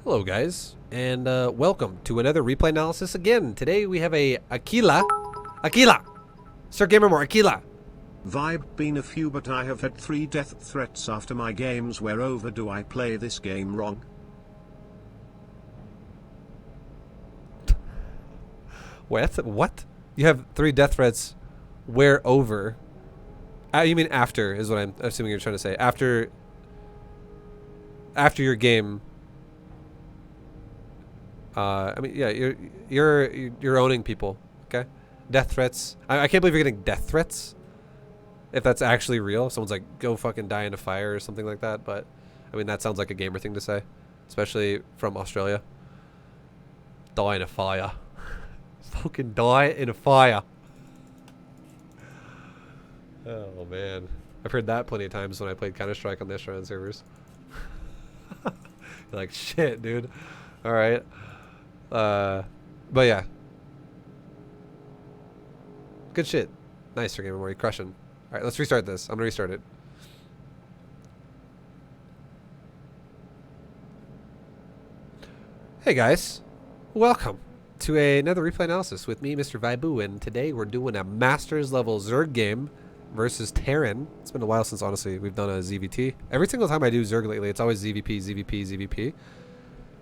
Hello guys, and welcome to another replay analysis again. Today we have a Aquila! Sir Gamer More, Aquila! Vibe been a few, but I have had 3 death threats after my games were over. Do I play this game wrong? What? You have 3 death threats where over? You mean after, is what I'm assuming you're trying to say. After your game. I mean, yeah, you're owning people, okay? Death threats. I can't believe you're getting death threats. If that's actually real, someone's like, go fucking die in a fire or something like that. But I mean, that sounds like a gamer thing to say, especially from Australia. Die in a fire. Fucking die in a fire. Oh man, I've heard that plenty of times when I played Counter-Strike on the Australian servers. You're like, shit, dude. All right. But yeah. Good shit. Nice, Sir Gamer More. You're crushing. All right, let's restart this. I'm gonna restart it. Hey guys, welcome to another replay analysis with me, Mr. Vibu, and today we're doing a Masters level Zerg game versus Terran. It's been a while since, honestly, we've done a ZVT. Every single time I do Zerg lately, it's always ZVP, ZVP, ZVP.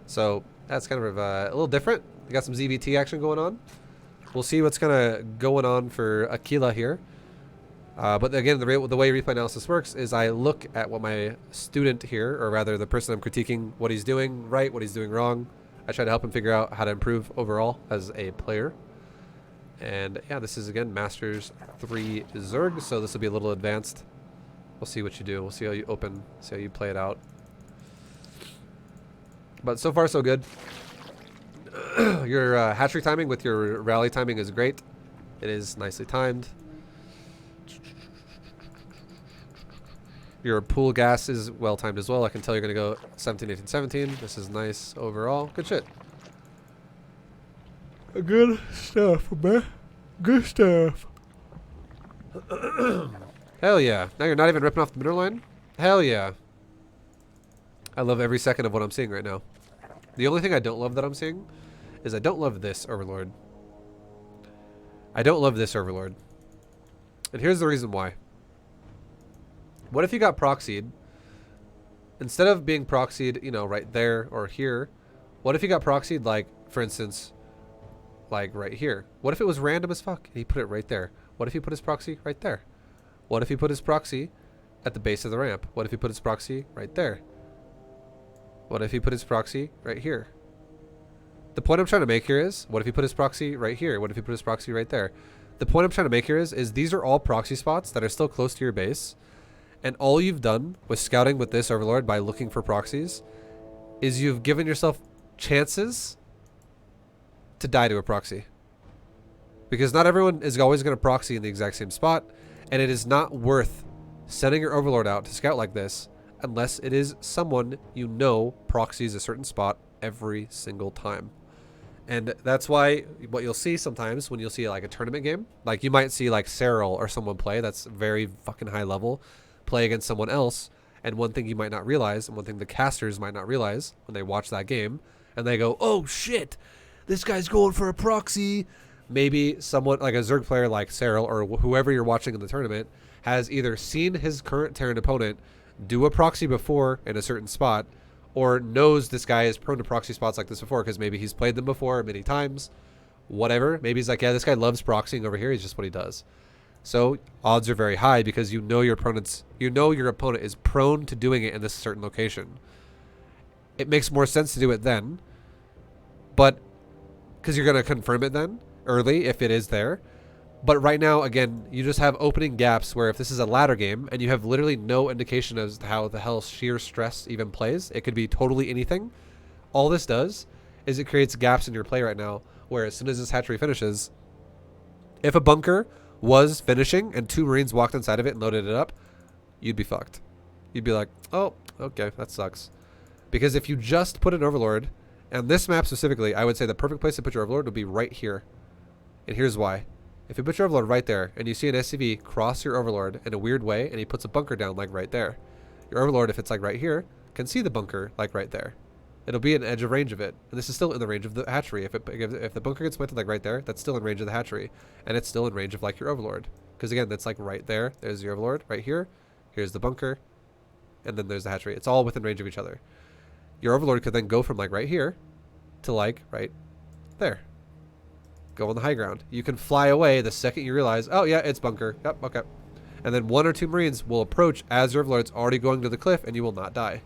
So that's kind of a little different. We got some ZVT action going on. We'll see what's going on for Aquila here. But again, the way replay analysis works is I look at what my student here, or rather the person I'm critiquing, what he's doing right, what he's doing wrong. I try to help him figure out how to improve overall as a player. And yeah, this is again Masters 3 Zerg, so this will be a little advanced. We'll see what you do. We'll see how you open, see how you play it out. But so far so good. Your hatchery timing with your rally timing is great. It is nicely timed. Your pool gas is well timed as well. I can tell you're going to go 17, 18, 17. This is nice overall. Good shit. Good stuff, man. Good stuff. Hell yeah. Now you're not even ripping off the middle line? Hell yeah. I love every second of what I'm seeing right now. The only thing I don't love that I'm seeing is I don't love this Overlord. I don't love this Overlord. And here's the reason why. What if you got proxied? Instead of being proxied, you know, right there or here, what if you got proxied, like, for instance, like right here? What if it was random as fuck and he put it right there? What if he put his proxy right there? What if he put his proxy at the base of the ramp? What if he put his proxy right there? What if he put his proxy right here? The point I'm trying to make here is, what if he put his proxy right here? What if he put his proxy right there? The point I'm trying to make here is these are all proxy spots that are still close to your base. And all you've done with scouting with this Overlord by looking for proxies is you've given yourself chances to die to a proxy. Because not everyone is always going to proxy in the exact same spot. And it is not worth sending your Overlord out to scout like this unless it is someone you know proxies a certain spot every single time. And that's why what you'll see sometimes when you'll see like a tournament game, like you might see like Cyril or someone play that's very fucking high level, play against someone else, and one thing you might not realize, and one thing the casters might not realize when they watch that game, and they go, oh shit, this guy's going for a proxy. Maybe someone like a Zerg player like Cyril or whoever you're watching in the tournament has either seen his current Terran opponent do a proxy before in a certain spot, or knows this guy is prone to proxy spots like this before because maybe he's played them before many times, whatever. Maybe he's like, yeah, this guy loves proxying over here. He's just what he does. So odds are very high because you know your opponent is prone to doing it in this certain location. It makes more sense to do it then, but because you're going to confirm it then early if it is there. But right now, again, you just have opening gaps where if this is a ladder game and you have literally no indication as to how the hell sheer stress even plays, it could be totally anything. All this does is it creates gaps in your play right now where as soon as this hatchery finishes, if a bunker was finishing and 2 Marines walked inside of it and loaded it up, you'd be fucked. You'd be like, oh, okay, that sucks. Because if you just put an Overlord, and this map specifically, I would say the perfect place to put your Overlord would be right here. And here's why. If you put your Overlord right there and you see an SCV cross your Overlord in a weird way and he puts a bunker down like right there, your Overlord, if it's like right here, can see the bunker like right there. It'll be an edge of range of it. And this is still in the range of the hatchery. If the bunker gets planted like right there, that's still in range of the hatchery. And it's still in range of like your overlord. Because again, that's like right there. There's your overlord right here. Here's the bunker. And then there's the hatchery. It's all within range of each other. Your overlord could then go from like right here to like right there. Go on the high ground. You can fly away the second you realize, oh yeah, it's bunker. Yep, okay. And then 1 or 2 Marines will approach as your overlord's already going to the cliff and you will not die.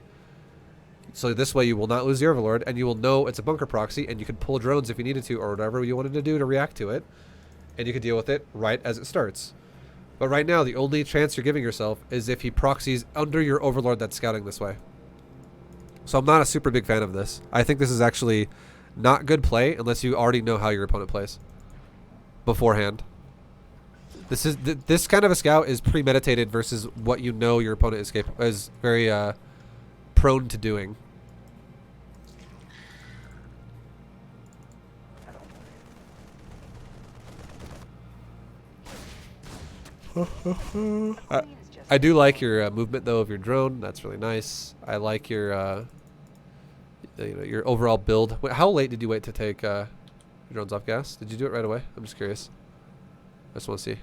So this way you will not lose your overlord and you will know it's a bunker proxy and you can pull drones if you needed to or whatever you wanted to do to react to it. And you can deal with it right as it starts. But right now the only chance you're giving yourself is if he proxies under your overlord that's scouting this way. So I'm not a super big fan of this. I think this is actually not good play unless you already know how your opponent plays beforehand. This kind of a scout is premeditated versus what you know your opponent is very prone to doing. I do like your movement though of your drone. That's really nice. I like your your overall build. Wait, how late did you wait to take your drones off gas? Did you do it right away? I'm just curious. I just want to see.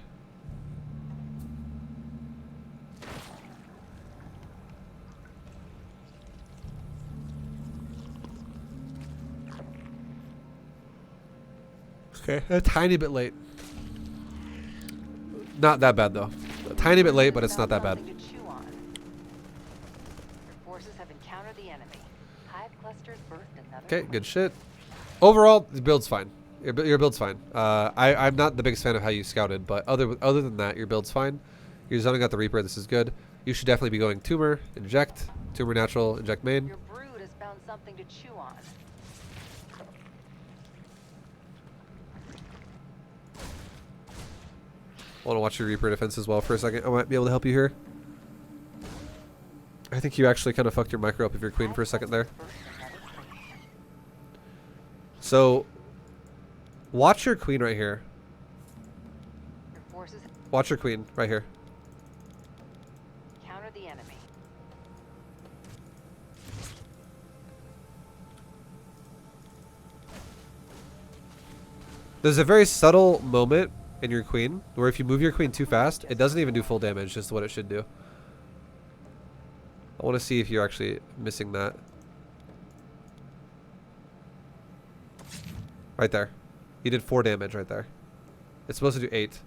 Okay, a tiny bit late. Not that bad though. A tiny bit late, but it's not that bad. Okay, good shit. Overall, the build's fine. Your build's fine. I'm not the biggest fan of how you scouted, but other than that, your build's fine. You're zoning out the Reaper. This is good. You should definitely be going tumor, inject, tumor natural, inject main. Your brood has found something to chew on. I want to watch your Reaper defense as well for a second. I might be able to help you here. I think you actually kind of fucked your micro up of your queen for a second there. So, watch your queen right here. Watch your queen right here. Counter the enemy. There's a very subtle moment in your queen where if you move your queen too fast, it doesn't even do full damage, just what it should do. I want to see if you're actually missing that. Right there. You did 4 damage right there. It's supposed to do 8.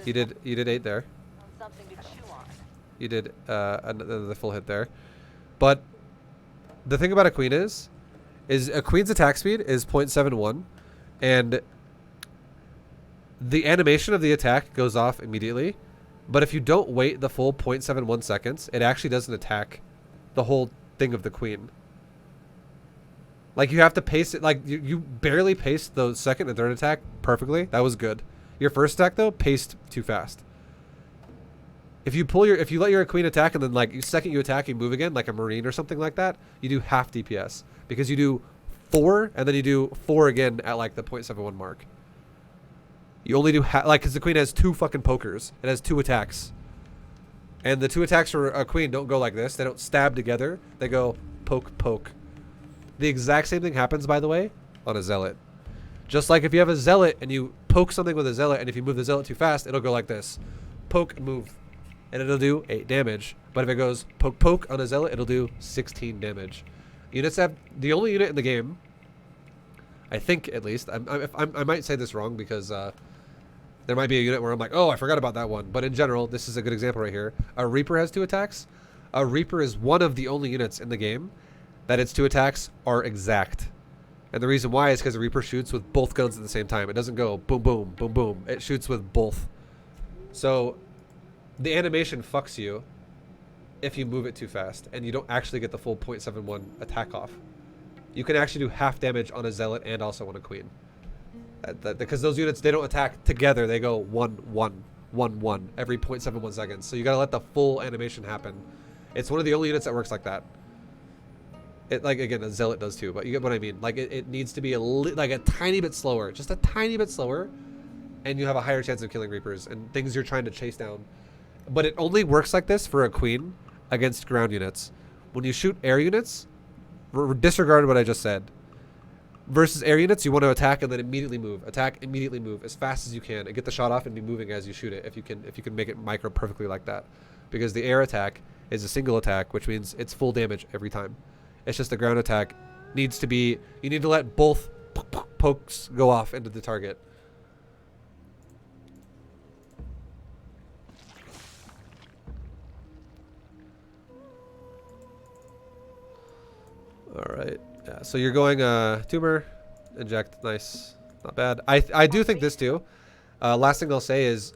You did 8 there. You did another full hit there. But the thing about a queen is a queen's attack speed is 0.71 and the animation of the attack goes off immediately. But if you don't wait the full 0.71 seconds, it actually doesn't attack the whole thing of the queen. Like you have to pace it, like you barely paced the second and third attack perfectly. That was good. Your first attack though, paced too fast. If you let your queen attack and then like the second you attack, you move again, like a Marine or something like that, you do half DPS. Because you do 4 and then you do 4 again at like the 0.71 mark. You only do because the queen has 2 fucking pokers. It has 2 attacks. And the 2 attacks for a queen don't go like this. They don't stab together. They go poke, poke. The exact same thing happens, by the way, on a zealot. Just like if you have a zealot and you poke something with a zealot, and if you move the zealot too fast, it'll go like this. Poke and move. And it'll do 8 damage. But if it goes poke, poke on a zealot, it'll do 16 damage. Units have... The only unit in the game, I think at least, I might say this wrong because there might be a unit where I'm like, oh, I forgot about that one. But in general, this is a good example right here. A Reaper has 2 attacks. A Reaper is one of the only units in the game that its 2 attacks are exact. And the reason why is because the Reaper shoots with both guns at the same time. It doesn't go boom, boom, boom, boom. It shoots with both. So the animation fucks you if you move it too fast and you don't actually get the full 0.71 attack off. You can actually do half damage on a Zealot and also on a Queen. Because those units, they don't attack together. They go 1, 1, 1, 1 every 0.71 seconds. So you gotta let the full animation happen. It's one of the only units that works like that. It, like, again, a Zealot does too, but you get what I mean. Like, it needs to be like a tiny bit slower. Just a tiny bit slower. And you have a higher chance of killing Reapers and things you're trying to chase down. But it only works like this for a Queen against ground units. when you shoot air units, disregard what I just said. Versus air units, you want to attack and then immediately move. Attack, immediately move as fast as you can and get the shot off and be moving as you shoot it. If you can make it micro perfectly like that, because the air attack is a single attack, which means it's full damage every time. It's just the ground attack needs to be. You need to let both pokes go off into the target. All right. Yeah, so you're going tumor, inject, nice, not bad. I do think this too. Last thing I'll say is,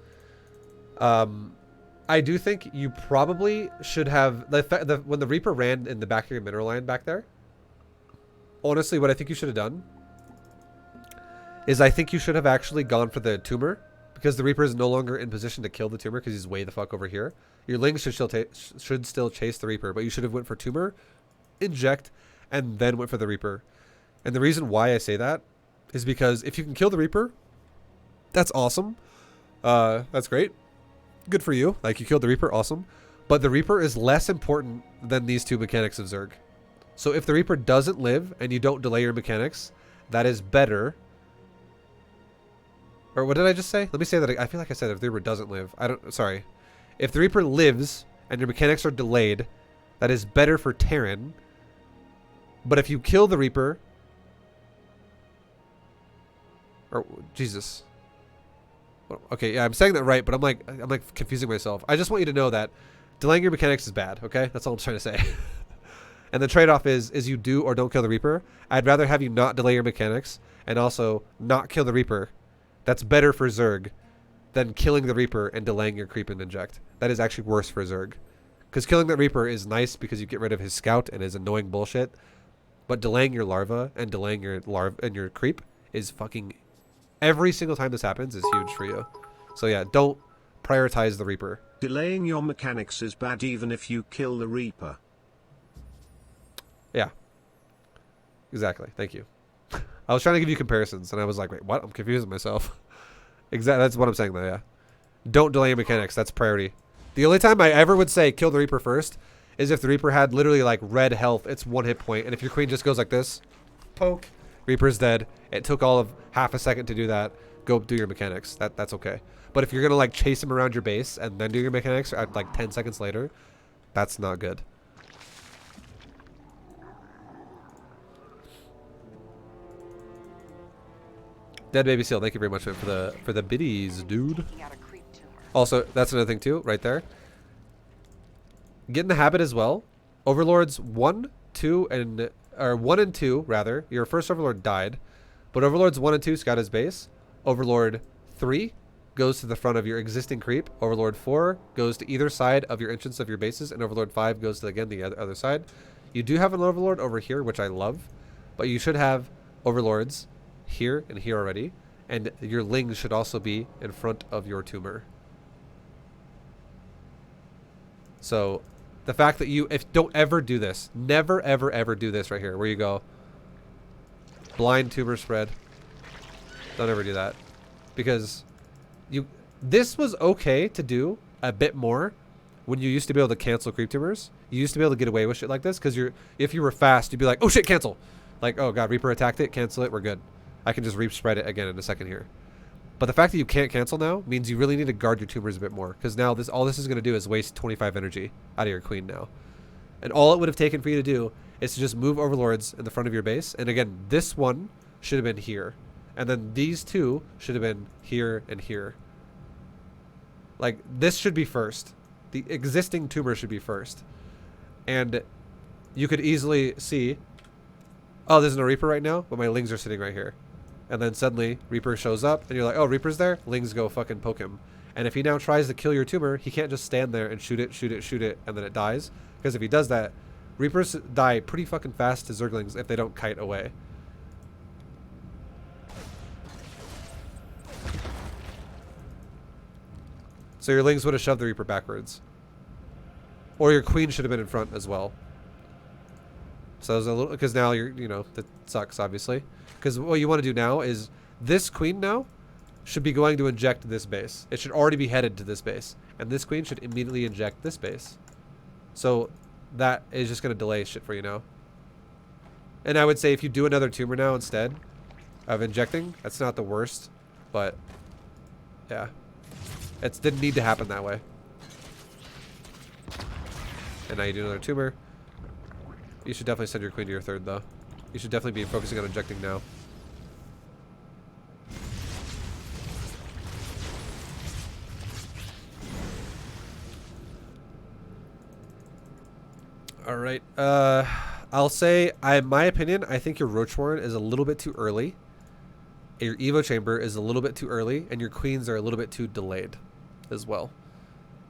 I do think you probably should have when the Reaper ran in the back of your mineral line back there. Honestly, what I think you should have done is I think you should have actually gone for the tumor, because the Reaper is no longer in position to kill the tumor because he's way the fuck over here. Your Lings should still chase the Reaper, but you should have went for tumor, inject, and then went for the Reaper. And the reason why I say that is because if you can kill the Reaper, that's awesome. That's great. Good for you. Like, you killed the Reaper, awesome. But the Reaper is less important than these two mechanics of Zerg. So if the Reaper doesn't live and you don't delay your mechanics, that is better. Or what did I just say? Let me say that. I feel like I said if the Reaper doesn't live. Sorry. If the Reaper lives and your mechanics are delayed, that is better for Terran. But if you kill the Reaper, or Jesus, okay, yeah, I'm saying that right, but I'm like confusing myself. I just want you to know that delaying your mechanics is bad. Okay, that's all I'm trying to say. And the trade-off is you do or don't kill the Reaper. I'd rather have you not delay your mechanics and also not kill the Reaper. That's better for Zerg than killing the Reaper and delaying your creep and inject. That is actually worse for Zerg, because killing that Reaper is nice because you get rid of his scout and his annoying bullshit. But delaying your larva and delaying your your creep is fucking, every single time this happens is huge for you. So yeah, don't prioritize the Reaper. Delaying your mechanics is bad even if you kill the Reaper. Yeah. Exactly. Thank you. I was trying to give you comparisons and I was like, wait, what? I'm confusing myself. Exactly. That's what I'm saying though, yeah. Don't delay your mechanics. That's priority. The only time I ever would say kill the Reaper first is if the Reaper had literally like red health, it's 1 hit point, and if your queen just goes like this, poke, Reaper's dead. It took all of half a second to do that. Go do your mechanics. That's okay. But if you're gonna like chase him around your base and then do your mechanics at like 10 seconds later, that's not good. Dead Baby Seal, thank you very much for the biddies, dude. Taking out a creep tumor. Also, that's another thing too, right there. Get in the habit as well. Overlords 1, 2, and 1 and 2 rather. Your first Overlord died, but Overlords 1 and 2 scout his base. Overlord 3 goes to the front of your existing creep. Overlord 4 goes to either side of your entrance of your bases, and Overlord 5 goes to again the other side. You do have an Overlord over here, which I love, but you should have Overlords here and here already, and your Lings should also be in front of your tumor. So the fact that don't ever do this, never ever ever do this right here where you go blind tumor spread. Don't ever do that, because this was okay to do a bit more when you used to be able to cancel creep tumors. You used to be able to get away with shit like this because if you were fast, you'd be like, oh shit, cancel. Like, oh god, Reaper attacked it, cancel it, we're good. I can just reap spread it again in a second here. But the fact that you can't cancel now means you really need to guard your tumors a bit more, because now all this is going to do is waste 25 energy out of your queen now. And all it would have taken for you to do is to just move Overlords in the front of your base. And again, this one should have been here. And then these two should have been here and here. Like, this should be first. The existing tumor should be first. And you could easily see, oh, there's no Reaper right now, but my Lings are sitting right here. And then suddenly Reaper shows up and you're like, oh, Reaper's there? Lings go fucking poke him. And if he now tries to kill your tumor, he can't just stand there and shoot it, and then it dies. Because if he does that, Reapers die pretty fucking fast to Zerglings if they don't kite away. So your Lings would have shoved the Reaper backwards. Or your queen should have been in front as well. So there's a little, because now that sucks obviously. Because what you want to do now is this queen now should be going to inject this base. It should already be headed to this base, and this queen should immediately inject this base. So that is just going to delay shit for you now. And I would say if you do another tumor now instead of injecting, that's not the worst. But, yeah. It didn't need to happen that way. And now you do another tumor. You should definitely send your queen to your third, though. You should definitely be focusing on injecting now. All right. I'll say, in my opinion, I think your Roach Warren is a little bit too early. Your Evo Chamber is a little bit too early, and your queens are a little bit too delayed as well.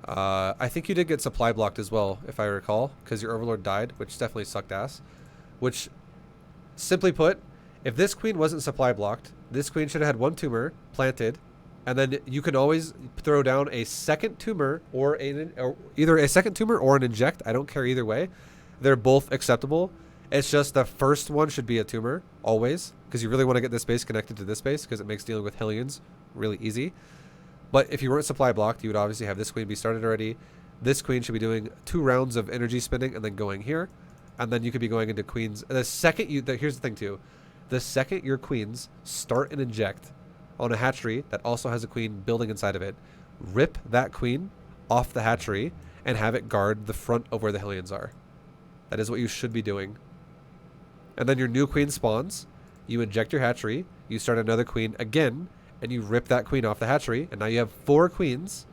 I think you did get supply blocked as well, if I recall, because your Overlord died, which definitely sucked ass. Which, simply put, if this queen wasn't supply blocked, this queen should have had one tumor planted, and then you can always throw down a second tumor or either a second tumor or an inject. I don't care either way. They're both acceptable. It's just the first one should be a tumor, always, because you really want to get this base connected to this base because it makes dealing with Hellions really easy. But if you weren't supply blocked, you would obviously have this queen be started already. This queen should be doing 2 rounds of energy spinning and then going here. And then you could be going into queens. The second you, here's the thing too. The second your queens start and inject on a hatchery that also has a queen building inside of it, rip that queen off the hatchery and have it guard the front of where the Hellions are. That is what you should be doing. And then your new queen spawns, you inject your hatchery, you start another queen again, and you rip that queen off the hatchery, and now you have 4 queens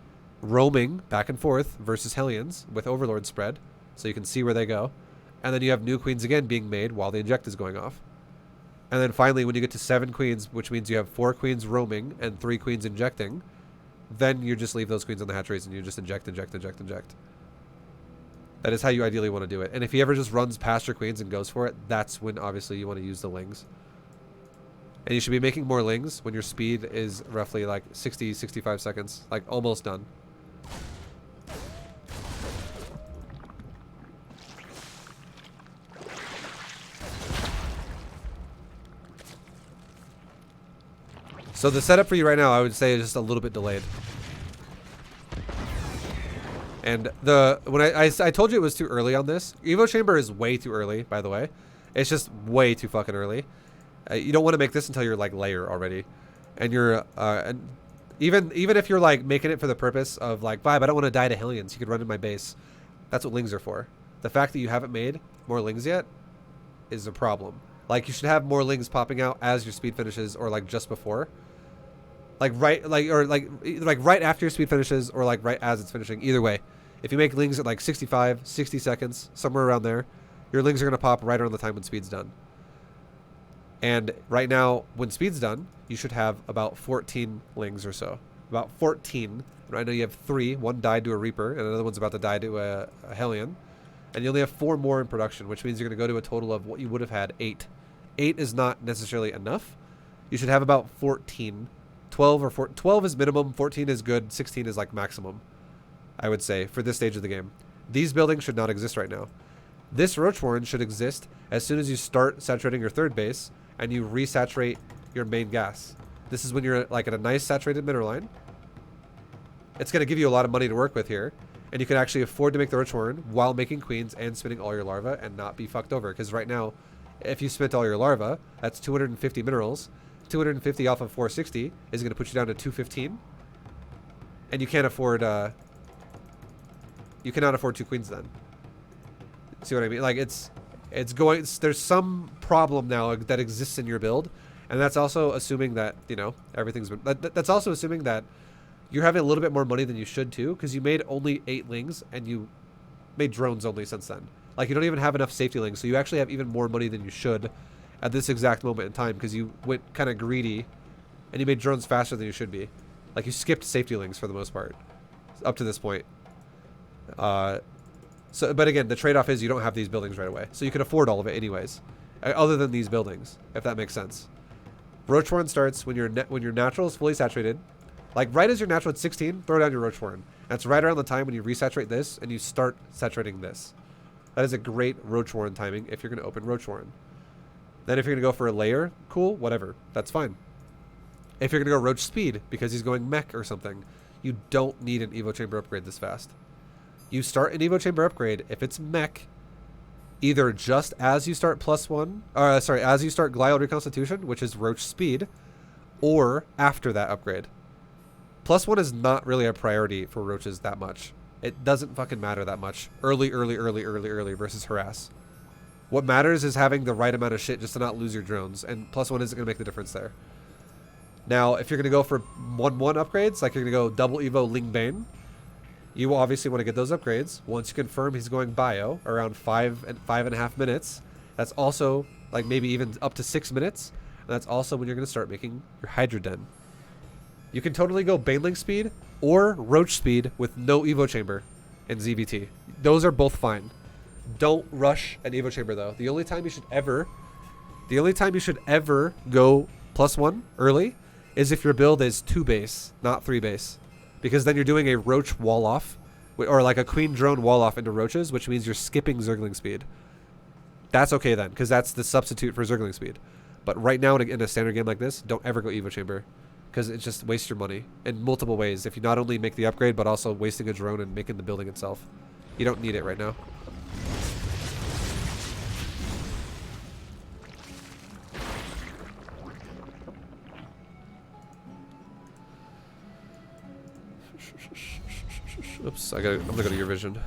roaming back and forth versus Hellions with Overlord spread, so you can see where they go. And then you have new queens again being made while the inject is going off. And then finally, when you get to 7 queens, which means you have 4 queens roaming and 3 queens injecting, then you just leave those queens on the hatcheries and you just inject, inject, inject, inject. That is how you ideally want to do it. And if he ever just runs past your queens and goes for it, that's when obviously you want to use the lings. And you should be making more lings when your speed is roughly like 60, 65 seconds, like almost done. So the setup for you right now, I would say, is just a little bit delayed. And when I told you it was too early on this. Evo Chamber is way too early, by the way. It's just way too fucking early. You don't want to make this until you're like layer already. And you're and even if you're like making it for the purpose of like, vibe, I don't want to die to Hellions, you could run in my base. That's what lings are for. The fact that you haven't made more lings yet is a problem. Like, you should have more lings popping out as your speed finishes or like just before. Like right after your speed finishes or like right as it's finishing. Either way, if you make lings at like 65, 60 seconds, somewhere around there, your lings are going to pop right around the time when speed's done. And right now, when speed's done, you should have about 14 lings or so. About 14. And I know you have 3. One died to a Reaper, and another one's about to die to a Hellion. And you only have 4 more in production, which means you're going to go to a total of what you would have had 8. 8 is not necessarily enough. You should have about 14. 12 is minimum, 14 is good, 16 is like maximum, I would say, for this stage of the game. These buildings should not exist right now. This Roach Warren should exist as soon as you start saturating your third base and you resaturate your main gas. This is when you're like at a nice saturated mineral line. It's going to give you a lot of money to work with here, and you can actually afford to make the Roach Warren while making queens and spinning all your larvae and not be fucked over. Because right now, if you spent all your larvae, that's 250 minerals. 250 off of 460 is going to put you down to 215, and you can't afford you cannot afford 2 queens then. See what I mean? Like, there's some problem now that exists in your build, and that's also assuming that, you know, everything's been, that's also assuming that you're having a little bit more money than you should too, because you made only 8 lings and you made drones only since then. Like, you don't even have enough safety lings, so you actually have even more money than you should at this exact moment in time, because you went kind of greedy and you made drones faster than you should be. Like, you skipped safety links for the most part up to this point. But again, the trade-off is you don't have these buildings right away, so you can afford all of it anyways, other than these buildings, if that makes sense. Roach Warren starts when your natural is fully saturated. Like, right as your natural at 16, throw down your Roach Warren. That's right around the time when you resaturate this and you start saturating this. That is a great Roach Warren timing if you're going to open Roach Warren. Then if you're going to go for a layer, cool, whatever. That's fine. If you're going to go Roach Speed because he's going mech or something, you don't need an Evo Chamber upgrade this fast. You start an Evo Chamber upgrade if it's mech either just as you start +1, as you start Glial Reconstitution, which is Roach speed, or after that upgrade. +1 is not really a priority for Roaches that much. It doesn't fucking matter that much. Early versus harass. What matters is having the right amount of shit just to not lose your drones, and +1 isn't going to make the difference there. Now, if you're going to go for 1-1 upgrades, like you're going to go double Evo Ling Bane, you will obviously want to get those upgrades. Once you confirm he's going bio, around 5.5 minutes, that's also like maybe even up to 6 minutes, and that's also when you're going to start making your Hydra Den. You can totally go Baneling speed or Roach speed with no Evo Chamber in ZVT. Those are both fine. Don't rush an Evo Chamber though. The only time you should ever go +1 early is if your build is 2 base, not 3 base. Because then you're doing a Roach wall off, or like a Queen Drone wall off into Roaches, which means you're skipping Zergling speed. That's okay then, because that's the substitute for Zergling speed. But right now in a standard game like this, don't ever go Evo Chamber, because it just wastes your money in multiple ways. If you not only make the upgrade, but also wasting a drone and making the building itself. You don't need it right now. Oops, I'm gonna go to your vision.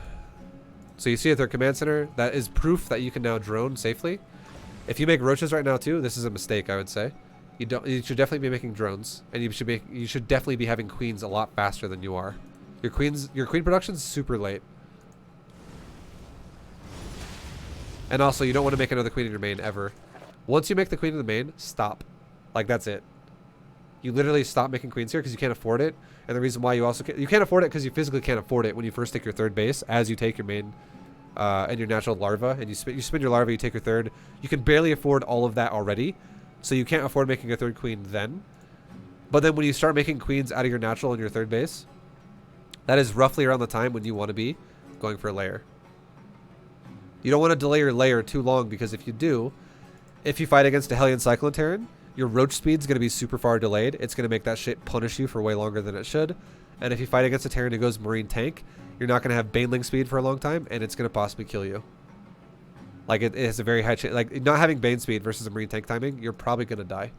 So you see at their command center, that is proof that you can now drone safely. If you make Roaches right now too, this is a mistake, I would say. You should definitely be making drones, and you should definitely be having queens a lot faster than you are. Your queen production's super late. And also, you don't want to make another queen in your main ever. Once you make the queen in the main, stop. Like, that's it. You literally stop making queens here because you can't afford it. And the reason why you can't afford it because you physically can't afford it when you first take your third base, as you take your main and your natural larva, and you spin your larva, you take your third. You can barely afford all of that already, so you can't afford making a third queen then. But then when you start making queens out of your natural and your third base, that is roughly around the time when you want to be going for a layer. You don't want to delay your layer too long, because if you do, if you fight against a Hellion Cyclone Terran, your Roach speed's going to be super far delayed. It's going to make that shit punish you for way longer than it should. And if you fight against a Terran who goes Marine Tank, you're not going to have Baneling speed for a long time, and it's going to possibly kill you. Like, it has a very high chance. Like, not having Bane speed versus a Marine Tank timing, you're probably going to die.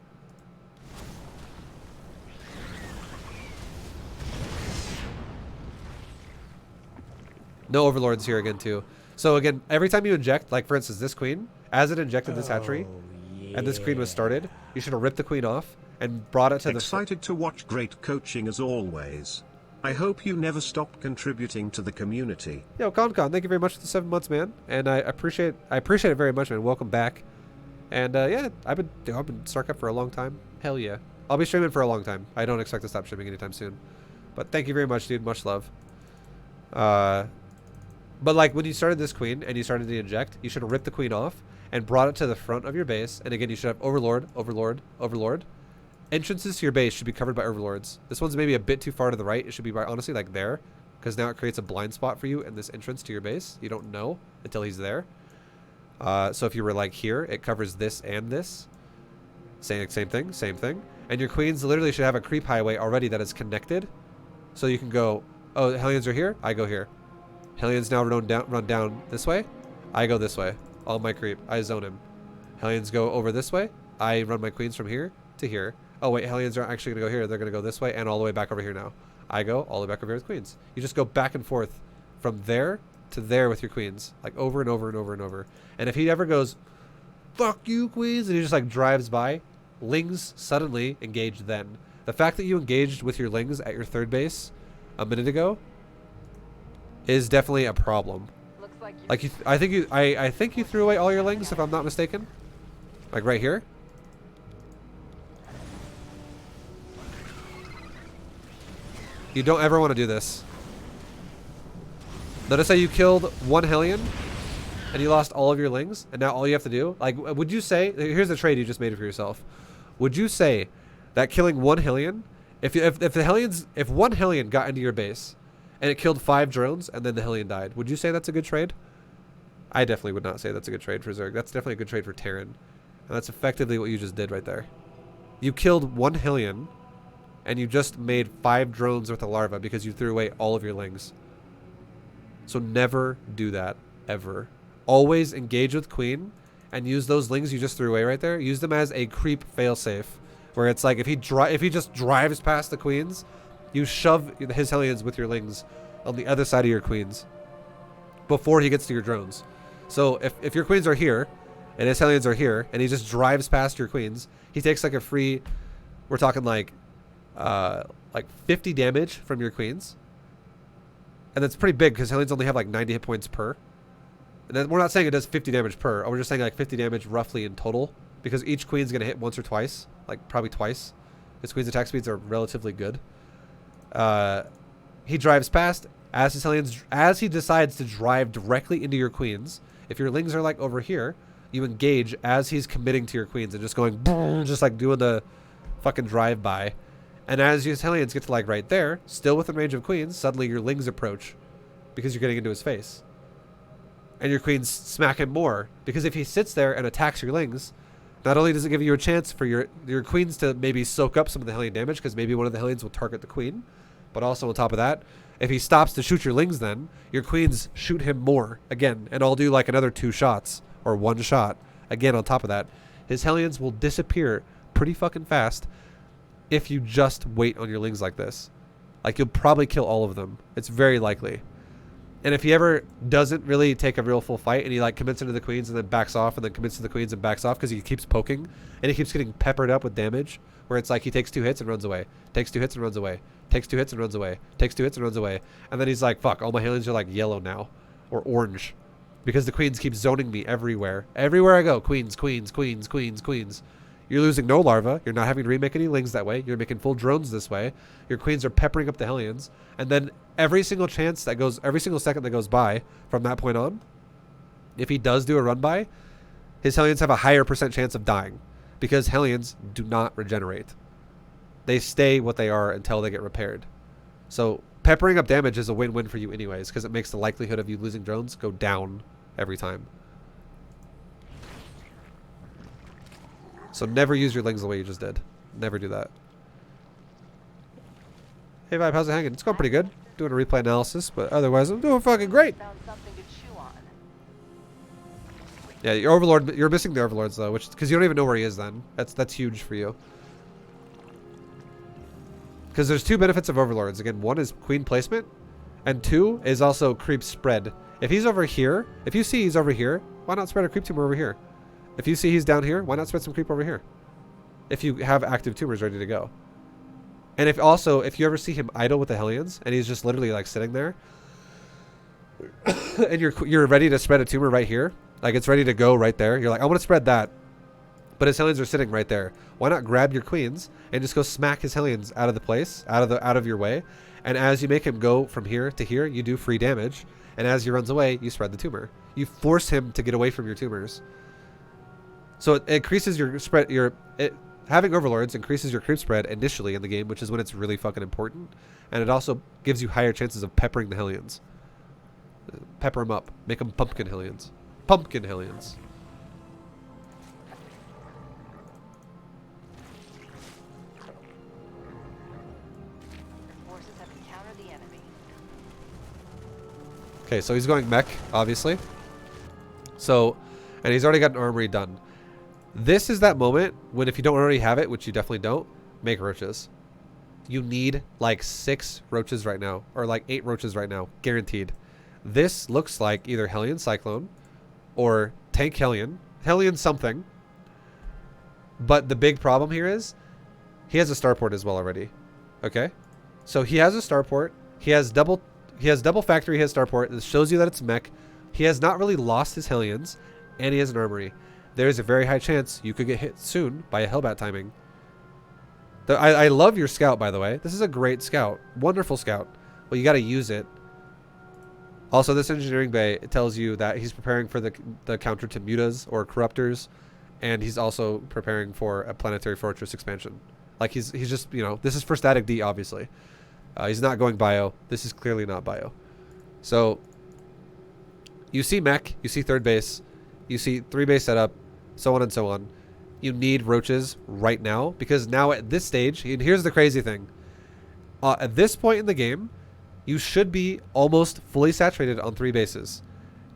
No Overlords here again, too. So, again, every time you inject, like, for instance, this queen, as it injected this hatchery, and this queen was started, you should have ripped the queen off and brought it to the... Excited to watch great coaching as always. I hope you never stop contributing to the community. Yo, Concon, thank you very much for the 7 months, man. And I appreciate it very much, man. Welcome back. And yeah, I've been StarCraft for a long time. Hell yeah. I'll be streaming for a long time. I don't expect to stop streaming anytime soon. But thank you very much, dude. Much love. But like when you started this queen and you started to inject, you should have ripped the queen off and brought it to the front of your base. And again, you should have Overlord, Overlord, Overlord. Entrances to your base should be covered by Overlords. This one's maybe a bit too far to the right. It should be by, honestly, like there, because now it creates a blind spot for you in this entrance to your base. You don't know until he's there. So if you were like here, it covers this and this. Same thing. And your queens literally should have a creep highway already that is connected. So you can go, oh, Hellions are here? I go here. Hellions now run down this way. I go this way. All my creep. I zone him. Hellions go over this way. I run my queens from here to here. Oh wait, Hellions aren't actually going to go here. They're going to go this way and all the way back over here now. I go all the way back over here with queens. You just go back and forth from there to there with your queens. Like over and over and over and over. And if he ever goes, fuck you queens, and he just like drives by, Lings suddenly engage then. The fact that you engaged with your Lings at your third base a minute ago is definitely a problem. Like I think you threw away all your Lings, if I'm not mistaken. Like right here. You don't ever want to do this. Notice how you killed one Hellion and you lost all of your Lings, and now all you have to do, like, would you say, here's the trade you just made for yourself. Would you say that killing one Hellion, if one Hellion got into your base and it killed 5 drones and then the Hellion died, would you say that's a good trade? I definitely would not say that's a good trade for Zerg. That's definitely a good trade for Terran. And that's effectively what you just did right there. You killed one Hellion and you just made 5 drones worth of larva because you threw away all of your Lings. So never do that, ever. always engage with queen and use those lings you just threw away right there. Use them as a creep failsafe, where it's like if he just drives past the queens, you shove his Hellions with your lings on the other side of your queens before he gets to your drones. So if your queens are here and his Hellions are here and he just drives past your queens, he takes like a free, we're talking like 50 damage from your queens. And that's pretty big because Hellions only have like 90 hit points per. And then we're not saying it does 50 damage per. We're just saying like 50 damage roughly in total, because each queen's going to hit once or twice, like probably twice. His queen's attack speeds are relatively good. He drives past as his Hellions, as he decides to drive directly into your queens. If your lings are like over here, you engage as he's committing to your queens and just going boom, just like doing the fucking drive by. And as his Hellions get to like right there, still within range of queens, suddenly your lings approach because you're getting into his face. And your queens smack him more, because if he sits there and attacks your lings, not only does it give you a chance for your queens to maybe soak up some of the Hellion damage, because maybe one of the Hellions will target the queen, but also on top of that, if he stops to shoot your lings, then your queens shoot him more again, and I'll do like another 2 shots or 1 shot again on top of that. His Hellions will disappear pretty fucking fast if you just wait on your lings like this. Like, you'll probably kill all of them. It's very likely. And if he ever doesn't really take a real full fight and he like commits into the queens and then backs off and then commits to the queens and backs off because he keeps poking and he keeps getting peppered up with damage, where it's like he takes 2 hits and runs away, takes 2 hits and runs away, takes 2 hits and runs away, takes 2 hits and runs away, and then he's like, fuck, all my Hellions are like yellow now or orange because the queens keep zoning me everywhere. Everywhere I go, queens, queens, queens, queens, queens. You're losing no larva. You're not having to remake any lings that way. You're making full drones this way. Your queens are peppering up the Hellions. And then every single chance that goes, every single second that goes by from that point on, if he does do a run by, his Hellions have a higher % chance of dying, because Hellions do not regenerate. They stay what they are until they get repaired. So peppering up damage is a win-win for you anyways, because it makes the likelihood of you losing drones go down every time. So never use your lings the way you just did. Never do that. Hey Vibe, how's it hanging? It's going pretty good. Doing a replay analysis, but otherwise I'm doing fucking great. Found something to chew on. Yeah, your Overlord, you're missing the Overlords though, which, because you don't even know where he is then. That's huge for you. Because there's 2 benefits of Overlords. Again, 1 is queen placement, and 2 is also creep spread. If he's over here, if you see he's over here, why not spread a creep tumor over here? If you see he's down here, why not spread some creep over here? If you have active tumors ready to go. And if you ever see him idle with the Hellions and he's just literally like sitting there and you're ready to spread a tumor right here, like it's ready to go right there. You're like, I want to spread that. But his Hellions are sitting right there. Why not grab your queens and just go smack his Hellions out of the place, out of your way. And as you make him go from here to here, you do free damage. And as he runs away, you spread the tumor. You force him to get away from your tumors. So it increases your spread. Having Overlords increases your creep spread initially in the game, which is when it's really fucking important. And it also gives you higher chances of peppering the Hellions. Pepper them up. Make them pumpkin Hellions. Pumpkin Hellions. Forces have encountered the enemy. Okay, so he's going mech, obviously. So, and he's already got an armory done. This is that moment when, if you don't already have it, which you definitely don't, make roaches. You need like 6 roaches right now, or like 8 roaches right now, guaranteed. This looks like either Hellion Cyclone or Tank Hellion. Hellion something. But the big problem here is he has a starport as well already. Okay? So he has a starport. He has double factory, he has starport. This shows you that it's mech. He has not really lost his Hellions, and he has an armory. There's a very high chance you could get hit soon by a Hellbat timing. I love your scout, by the way. This is a great scout. Wonderful scout. Well, you got to use it. Also, this engineering bay, it tells you that he's preparing for the counter to mutas or corruptors, and he's also preparing for a planetary fortress expansion. Like he's just, you know, this is for static D, obviously. He's not going bio. This is clearly not bio. So you see mech, you see 3rd base, you see 3 base setup, so on and so on. You need roaches right now, because now at this stage, and here's the crazy thing. At this point in the game, you should be almost fully saturated on 3 bases.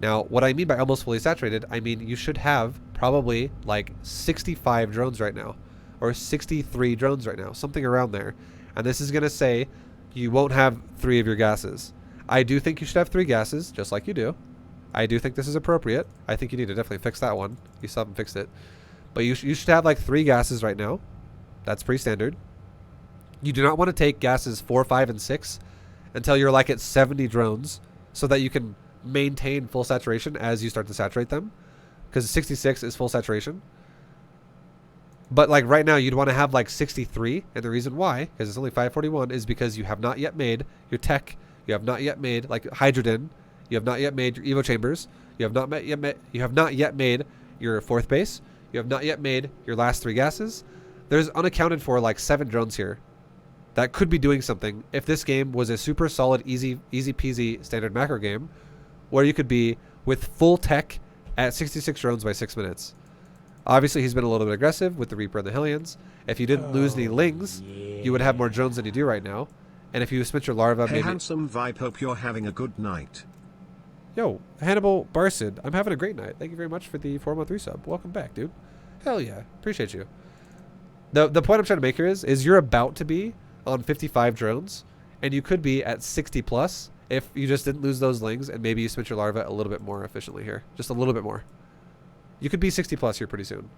Now, what I mean by almost fully saturated, I mean you should have probably like 65 drones right now, or 63 drones right now, something around there. And this is going to say you won't have 3 of your gases. I do think you should have 3 gases, just like you do. I do think this is appropriate. I think you need to definitely fix that one. You still haven't fixed it. But you should have like 3 gases right now. That's pretty standard. You do not want to take gases 4, 5, and 6 until you're like at 70 drones so that you can maintain full saturation as you start to saturate them. Because 66 is full saturation. But like right now you'd want to have like 63. And the reason why, because it's only 541, is because you have not yet made your tech. You have not yet made like hydrogen. You have not yet made your Evo chambers. You have not yet made your 4th base. You have not yet made your last 3 gases. There's unaccounted for like 7 drones here that could be doing something if this game was a super solid, easy peasy standard macro game where you could be with full tech at 66 drones by 6 minutes. Obviously, he's been a little bit aggressive with the Reaper and the Hellions. If you didn't lose any Lings, you would have more drones than you do right now. And if you spent your larva, Hey, maybe... Handsome Vibe, hope you're having a good night. Yo, Hannibal Barsid, I'm having a great night. Thank you very much for the 4-month resub. Welcome back, dude. Hell yeah. Appreciate you. The point I'm trying to make here is you're about to be on 55 drones, and you could be at 60 plus if you just didn't lose those Lings, and maybe you spent your larva a little bit more efficiently here. Just a little bit more. You could be 60 plus here pretty soon.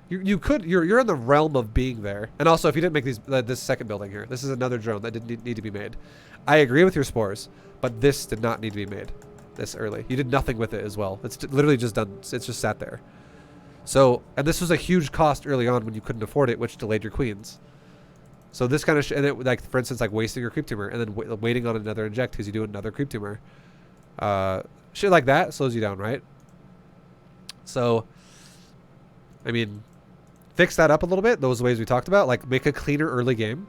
You're in the realm of being there. And also, if you didn't make this second building here, this is another drone that didn't need to be made. I agree with your spores, but this did not need to be made this early. You did nothing with it as well. It's literally just done. It's just sat there. So, and this was a huge cost early on when you couldn't afford it, which delayed your queens. So this kind of, and it, like for instance, like wasting your creep tumor and then waiting on another inject because you do another creep tumor. Shit like that slows you down, right? So, I mean, fix that up a little bit. Those ways we talked about, like make a cleaner early game,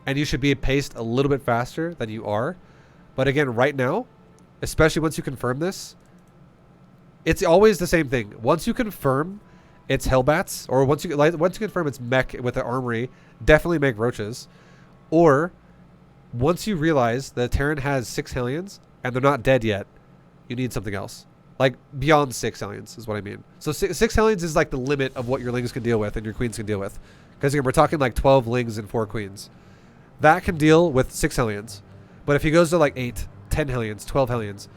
and you should be paced a little bit faster than you are. But again, right now, especially once you confirm this, it's always the same thing. Once you confirm it's Hellbats, or once you confirm it's mech with an armory, definitely make roaches. Or once you realize that Terran has 6 Hellions and they're not dead yet, you need something else. Like beyond 6 Hellions is what I mean. So 6 Hellions is like the limit of what your Lings can deal with and your Queens can deal with. Because again, we're talking like 12 Lings and 4 Queens. That can deal with 6 Hellions. But if he goes to like 8, 10 Hellions, 12 Hellions,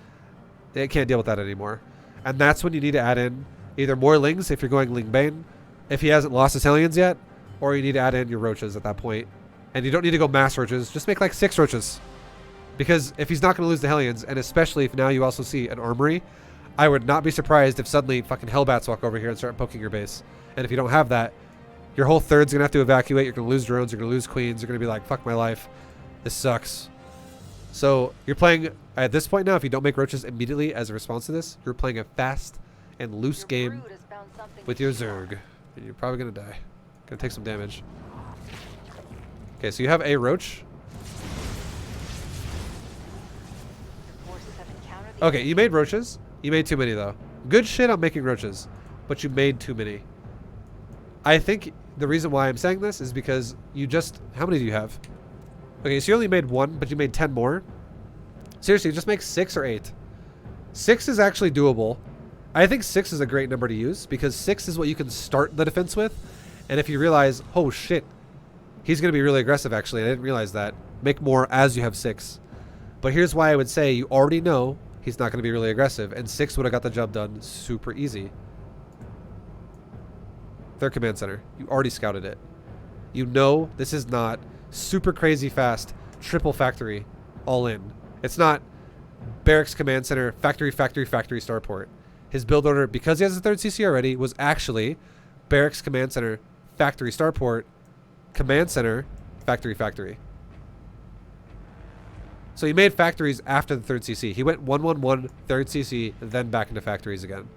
it can't deal with that anymore. And that's when you need to add in either more Lings if you're going Ling Bane, if he hasn't lost his Hellions yet, or you need to add in your roaches at that point. And you don't need to go mass roaches, just make like 6 roaches. Because if he's not going to lose the Hellions, and especially if now you also see an armory, I would not be surprised if suddenly fucking Hellbats walk over here and start poking your base. And if you don't have that, your whole third's going to have to evacuate, you're going to lose drones, you're going to lose queens, you're going to be like, fuck my life. This sucks. So you're playing, at this point now, if you don't make roaches immediately as a response to this, you're playing a fast and loose game with your Zerg. And you're probably going to die. Going to take some damage. Okay, so you have a roach. Okay, you made roaches. You made too many, though. Good shit on making roaches, but you made too many. I think the reason why I'm saying this is because you just... How many do you have? Okay, so you only made 1, but you made 10 more. Seriously, just make 6 or 8. 6 is actually doable. I think 6 is a great number to use because 6 is what you can start the defense with. And if you realize, oh shit, he's going to be really aggressive actually. I didn't realize that. Make more as you have 6. But here's why I would say you already know he's not going to be really aggressive. And 6 would have got the job done super easy. Third command center. You already scouted it. You know this is not super crazy fast triple factory all in. It's not barracks command center factory starport. His build order, because he has a 3rd CC already, was actually barracks command center factory starport command center factory. So he made factories after the 3rd CC. He went 1-1-1 3rd CC then back into factories again.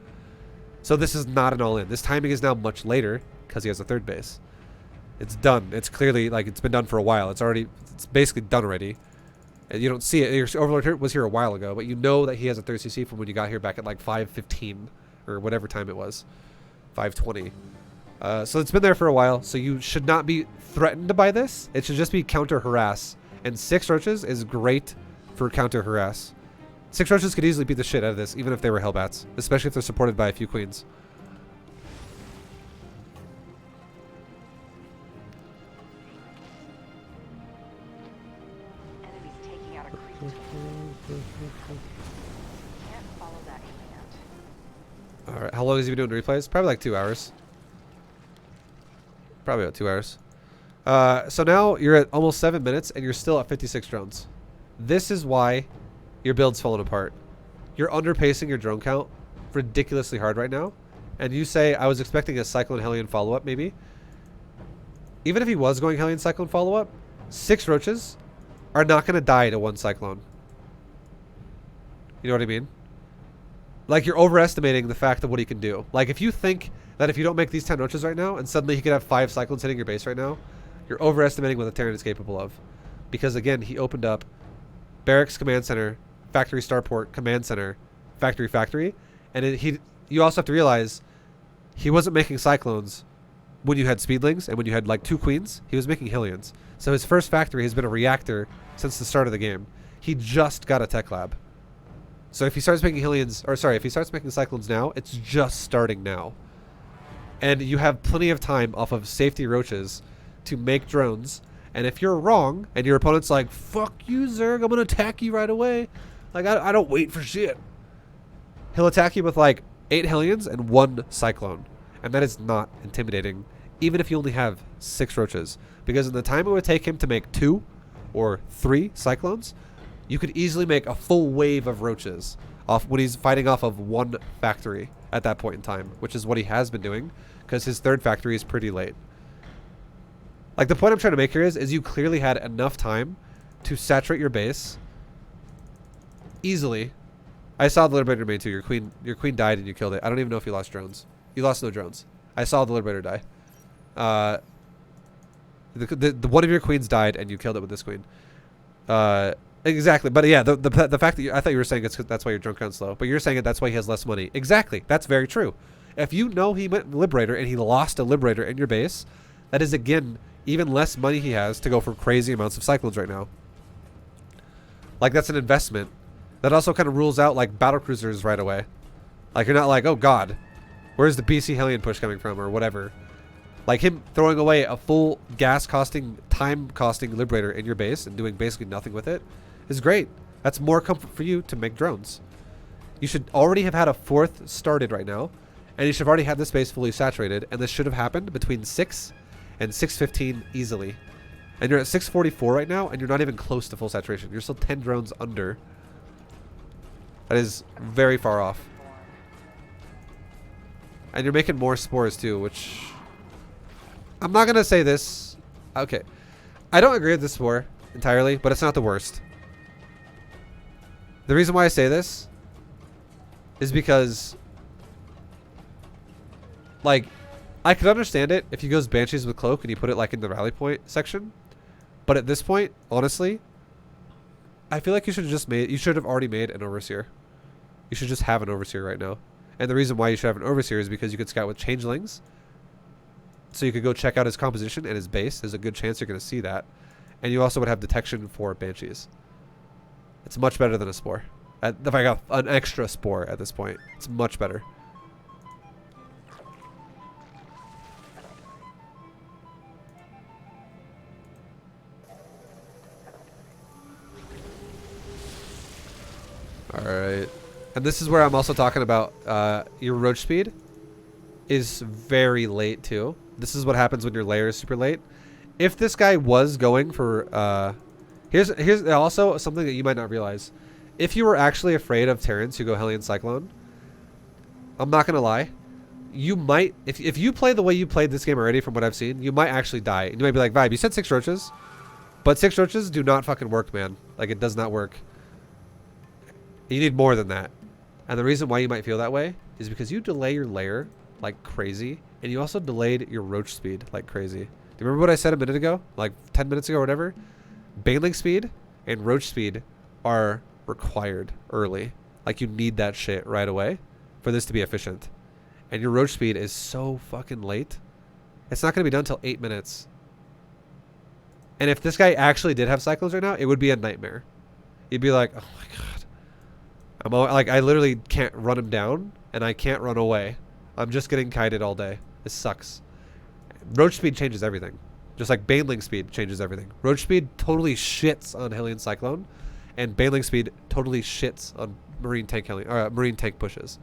So this is not an all in. This timing is now much later because he has a 3rd base. It's done. It's clearly like it's been done for a while. It's basically done already. And you don't see it. Your Overlord was here a while ago, but you know that he has a 3rd CC from when you got here back at like 5:15 or whatever time it was. 5:20. So it's been there for a while, so you should not be threatened by this. It should just be counter harass. And 6 roaches is great for counter harass. 6 roaches could easily beat the shit out of this, even if they were Hellbats. Especially if they're supported by a few queens. Enemies taking out a creep. Can't follow that command. Alright, how long has he been doing replays? Probably like 2 hours. Probably about 2 hours. So now you're at almost 7 minutes and you're still at 56 drones. This is why your build's falling apart. You're underpacing your drone count ridiculously hard right now. And you say, I was expecting a Cyclone Hellion follow-up maybe. Even if he was going Hellion Cyclone follow-up, 6 roaches are not going to die to 1 Cyclone. You know what I mean? Like, you're overestimating the fact of what he can do. Like, if you think that if you don't make these 10 roaches right now, and suddenly he could have 5 Cyclones hitting your base right now, you're overestimating what the Terran is capable of. Because, again, he opened up Barracks Command Center, Factory Starport Command Center, Factory, and you also have to realize he wasn't making Cyclones when you had Speedlings and when you had, like, 2 Queens. He was making Hellions. So his first factory has been a reactor since the start of the game. He just got a tech lab. So if he starts making if he starts making Cyclones now, it's just starting now. And you have plenty of time off of safety roaches to make drones. And if you're wrong, and your opponent's like, fuck you, Zerg, I'm gonna attack you right away. Like, I don't wait for shit. He'll attack you with like 8 Hellions and 1 Cyclone. And that is not intimidating, even if you only have 6 roaches. Because in the time it would take him to make 2 or 3 Cyclones, you could easily make a full wave of roaches off when he's fighting off of 1 factory at that point in time, which is what he has been doing, because his 3rd factory is pretty late. Like, the point I'm trying to make here is you clearly had enough time to saturate your base easily. I saw the Liberator made too. Your queen died and you killed it. I don't even know if you lost drones. You lost no drones. I saw the Liberator die. The one of your queens died and you killed it with this queen. Exactly. But yeah, the fact that I thought you were saying that's why your drone count's low, but you're saying that's why he has less money. Exactly. That's very true. If you know he went Liberator and he lost a Liberator in your base, that is, again, even less money he has to go for crazy amounts of Cyclones right now. Like, that's an investment. That also kind of rules out, like, battlecruisers right away. Like, you're not like, oh god, where's the BC Hellion push coming from, or whatever. Like, him throwing away a full gas-costing, time-costing Liberator in your base and doing basically nothing with it is great. That's more comfort for you to make drones. You should already have had a 4th started right now, and you should have already had this base fully saturated, and this should have happened between 6 and 6:15 easily. And you're at 6:44 right now, and you're not even close to full saturation. You're still 10 drones under. That is very far off. And you're making more spores too, which... I'm not going to say this. Okay. I don't agree with this spore entirely, but it's not the worst. The reason why I say this is because, like, I could understand it if he goes Banshees with Cloak and you put it like in the rally point section. But at this point, honestly, I feel like you should have already made an Overseer. You should just have an Overseer right now. And the reason why you should have an Overseer is because you could scout with Changelings. So you could go check out his composition and his base. There's a good chance you're going to see that. And you also would have detection for Banshees. It's much better than a Spore. If I got an extra Spore at this point, it's much better. Alright. And this is where I'm also talking about your roach speed is very late too. This is what happens when your layer is super late. If this guy was going for here's also something that you might not realize. If you were actually afraid of Terrans who go Hellion Cyclone, I'm not gonna lie, you might, if you play the way you played this game already from what I've seen, you might actually die. And you might be like, Vibe, you said 6 roaches, but 6 roaches do not fucking work, man. Like, it does not work. You need more than that. And the reason why you might feel that way is because you delay your layer like crazy, and you also delayed your roach speed like crazy. Do you remember what I said a minute ago? Like 10 minutes ago or whatever? Baneling speed and roach speed are required early. Like, you need that shit right away for this to be efficient. And your roach speed is so fucking late. It's not going to be done until 8 minutes. And if this guy actually did have cyclones right now, it would be a nightmare. You'd be like, oh my god. Like, I literally can't run him down, and I can't run away. I'm just getting kited all day. This sucks. Roach speed changes everything. Just like Baneling speed changes everything. Roach speed totally shits on Hellion Cyclone, and Baneling speed totally shits on Marine Tank Marine Tank pushes.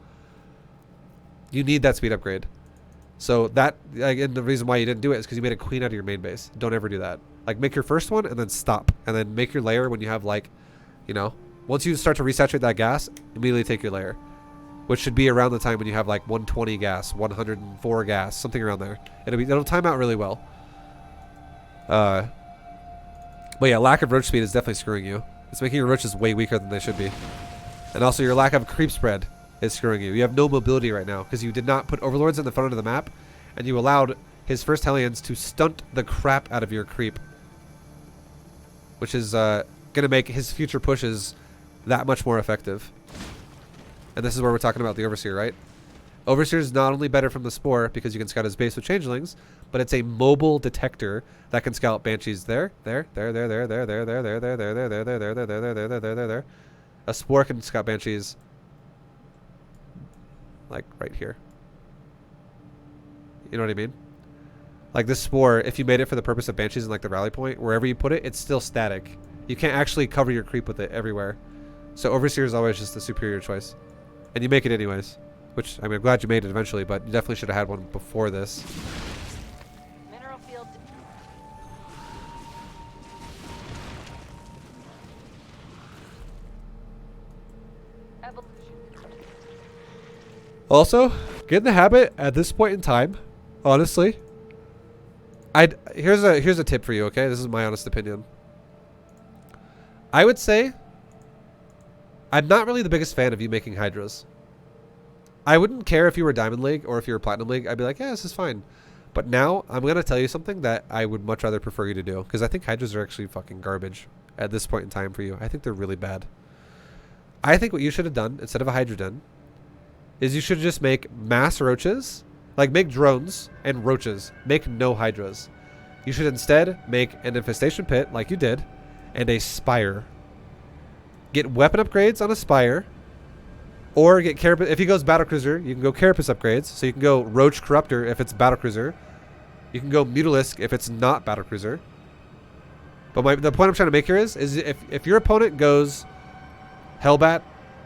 You need that speed upgrade. So that, again, the reason why you didn't do it is because you made a queen out of your main base. Don't ever do that. Like, make your first one and then stop, and then make your layer when you have, like, you know, once you start to resaturate that gas, immediately take your layer, which should be around the time when you have like 120 gas, 104 gas, something around there. It'll time out really well. But yeah, lack of roach speed is definitely screwing you. It's making your roaches way weaker than they should be, and also your lack of creep spread is screwing you. You have no mobility right now because you did not put overlords in the front of the map, and you allowed his first Hellions to stunt the crap out of your creep, which is gonna make his future pushes that much more effective. And this is where we're talking about the Overseer, right? Overseer is not only better from the Spore because you can scout his base with Changelings, but it's a mobile detector that can scout Banshees there. A Spore can scout Banshees like right here. You know what I mean? Like this Spore, if you made it for the purpose of Banshees and like the rally point, wherever you put it, it's still static. You can't actually cover your creep with it everywhere. So Overseer is always just the superior choice. And you make it anyways. Which, I mean, I'm glad you made it eventually, but you definitely should have had one before this. Mineral field. Evolution. Also, get in the habit at this point in time, honestly. Here's a tip for you, okay? This is my honest opinion. I would say I'm not really the biggest fan of you making Hydras. I wouldn't care if you were Diamond League or if you were Platinum League. I'd be like, yeah, this is fine. But now I'm going to tell you something that I would much rather prefer you to do. Because I think Hydras are actually fucking garbage at this point in time for you. I think they're really bad. I think what you should have done instead of a Hydra Den is you should just make mass roaches. Like, make drones and roaches. Make no Hydras. You should instead make an infestation pit like you did and a spire. Get weapon upgrades on a spire, or get Carapace. If he goes battlecruiser, you can go Carapace upgrades. So you can go Roach Corruptor if it's battlecruiser. You can go Mutalisk if it's not battlecruiser. But the point I'm trying to make here is if your opponent goes Hellbat,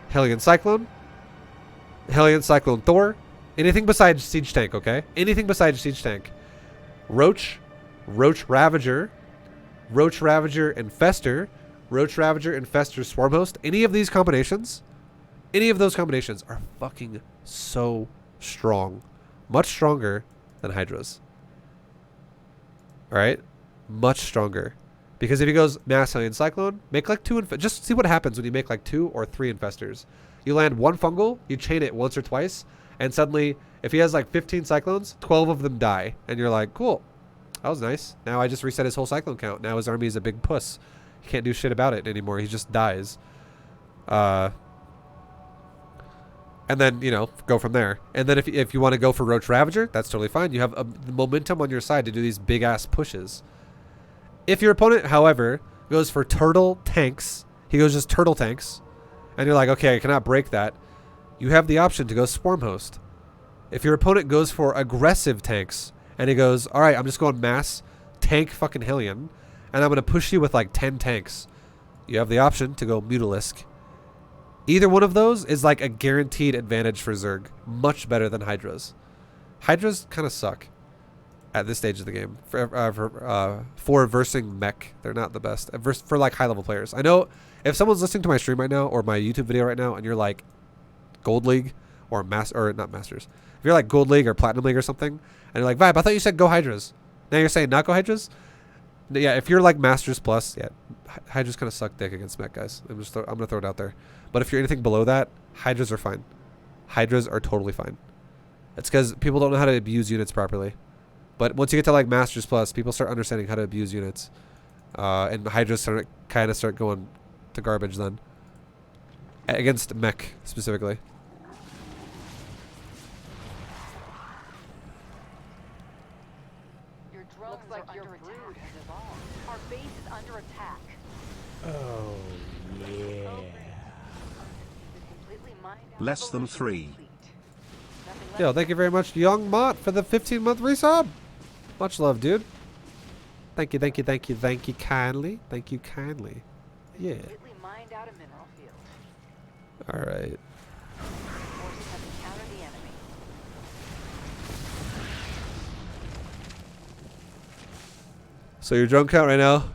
Hellion Cyclone Thor, anything besides Siege Tank, okay? Anything besides Siege Tank. Roach Ravager, Infester, Roach Ravager, Infester, Swarmhost. Any of these combinations, any of those combinations are fucking so strong. Much stronger than Hydras. Alright? Much stronger. Because if he goes Mass Hellion Cyclone, make like 2 just see what happens when you make like 2 or 3 Infestors. You land 1 Fungal, you chain it once or twice, and suddenly, if he has like 15 Cyclones, 12 of them die. And you're like, cool. That was nice. Now I just reset his whole Cyclone count. Now his army is a big puss. He can't do shit about it anymore. He just dies. And then, you know, go from there. And then if you want to go for Roach Ravager, that's totally fine. You have a momentum on your side to do these big-ass pushes. If your opponent, however, goes for Turtle Tanks, he goes just Turtle Tanks, and you're like, okay, I cannot break that, you have the option to go Swarmhost. If your opponent goes for aggressive tanks, and he goes, alright, I'm just going mass tank fucking Hellion, and I'm going to push you with like 10 tanks, you have the option to go Mutalisk. Either one of those is like a guaranteed advantage for Zerg. Much better than Hydras. Hydras kind of suck at this stage of the game. For versing mech, they're not the best. For like high level players. I know if someone's listening to my stream right now or my YouTube video right now and you're like Gold League or not Masters. If you're like Gold League or Platinum League or something and you're like, Vibe, I thought you said go Hydras. Now you're saying not go Hydras? Yeah, if you're like Masters Plus, yeah, Hydras kind of suck dick against mech, guys. I'm going to throw it out there. But if you're anything below that, Hydras are fine. Hydras are totally fine. It's because people don't know how to abuse units properly. But once you get to like Masters Plus, people start understanding how to abuse units. And Hydras kind of start going to garbage then. Against mech, specifically. Your drones looks like your brood has evolved. Our base is under attack. Oh, yeah. mind Less than 3. Nothing Yo, thank you very much, Young Mott, for the 15-month resub. Much love, dude. Thank you, thank you, thank you, thank you kindly. Thank you kindly. Yeah. completely mined out a mineral field. All right. Forces have encountered the enemy. So your drone count right now.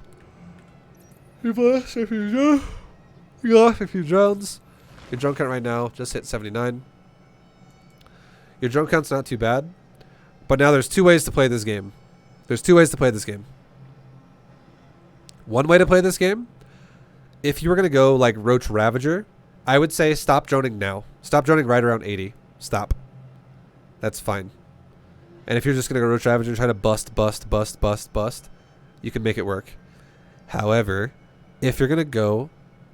You've lost a few drones. You lost a few drones. Your drone count right now just hit 79. Your drone count's not too bad. But now there's two ways to play this game. There's two ways to play this game. One way to play this game, if you were going to go like Roach Ravager, I would say stop droning now. Stop droning right around 80. Stop. That's fine. And if you're just going to go Roach Ravager and try to bust, you can make it work. However, if you're going to go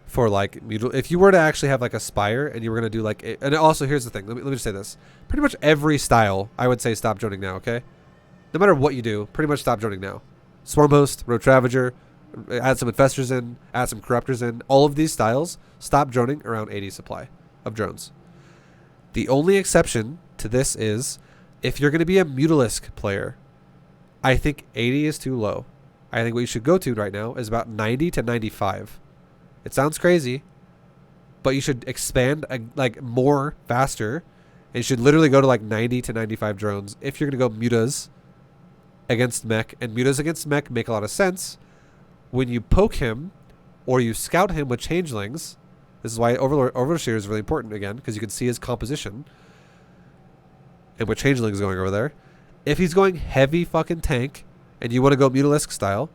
for like, if you were to actually have like a Spire and you were going to do like, and also here's the thing, let me just say this. Pretty much every style, I would say stop droning now, okay? No matter what you do, pretty much stop droning now. Swarm Host, Roach Ravager, add some Infestors in, add some Corruptors in. All of these styles, stop droning around 80 supply of drones. The only exception to this is if you're going to be a Mutalisk player, I think 80 is too low. I think what you should go to right now is about 90 to 95. It sounds crazy, but you should expand like more faster. And you should literally go to like 90 to 95 drones if you're going to go mutas against mech. And mutas against mech make a lot of sense. When you poke him or you scout him with changelings, this is why Overseer is really important again, because you can see his composition. And with changelings going over there, if he's going heavy fucking tank and you want to go Mutalisk style,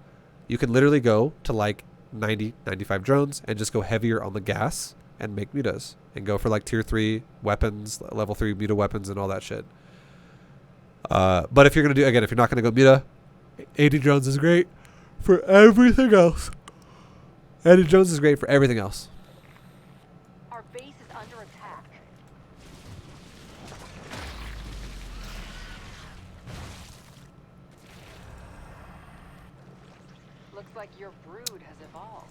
you can literally go to like 90, 95 drones and just go heavier on the gas and make mutas and go for like tier 3 weapons, level 3 muta weapons and all that shit. But if you're going to do, again, if you're not going to go muta, 80 drones is great for everything else. 80 drones is great for everything else. Our base is under attack. Looks like your brood has evolved.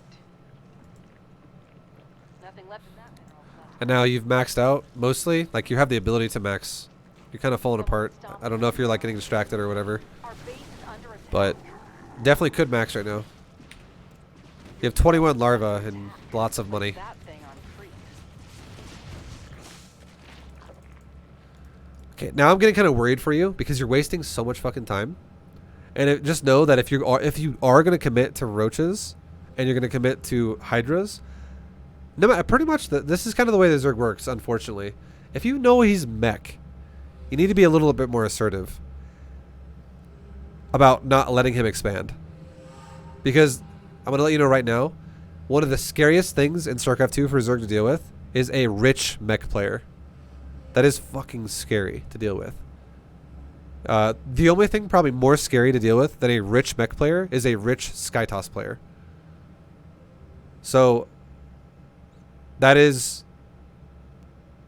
Nothing left in that mineral field. And now you've maxed out mostly. Like you have the ability to max. You're kind of falling apart. I don't know if you're like getting distracted or whatever, Our base is under attack. but definitely could max right now. You have 21 larvae and lots of money. That thing on freak. Okay, now I'm getting kind of worried for you because you're wasting so much fucking time. And just know that if you are going to commit to roaches and you're going to commit to hydras, pretty much this is kind of the way the Zerg works, unfortunately. If you know he's mech, you need to be a little bit more assertive about not letting him expand. Because I'm going to let you know right now, one of the scariest things in StarCraft 2 for Zerg to deal with is a rich mech player. That is fucking scary to deal with. The only thing probably more scary to deal with than a rich mech player is a rich Skytoss player. So that is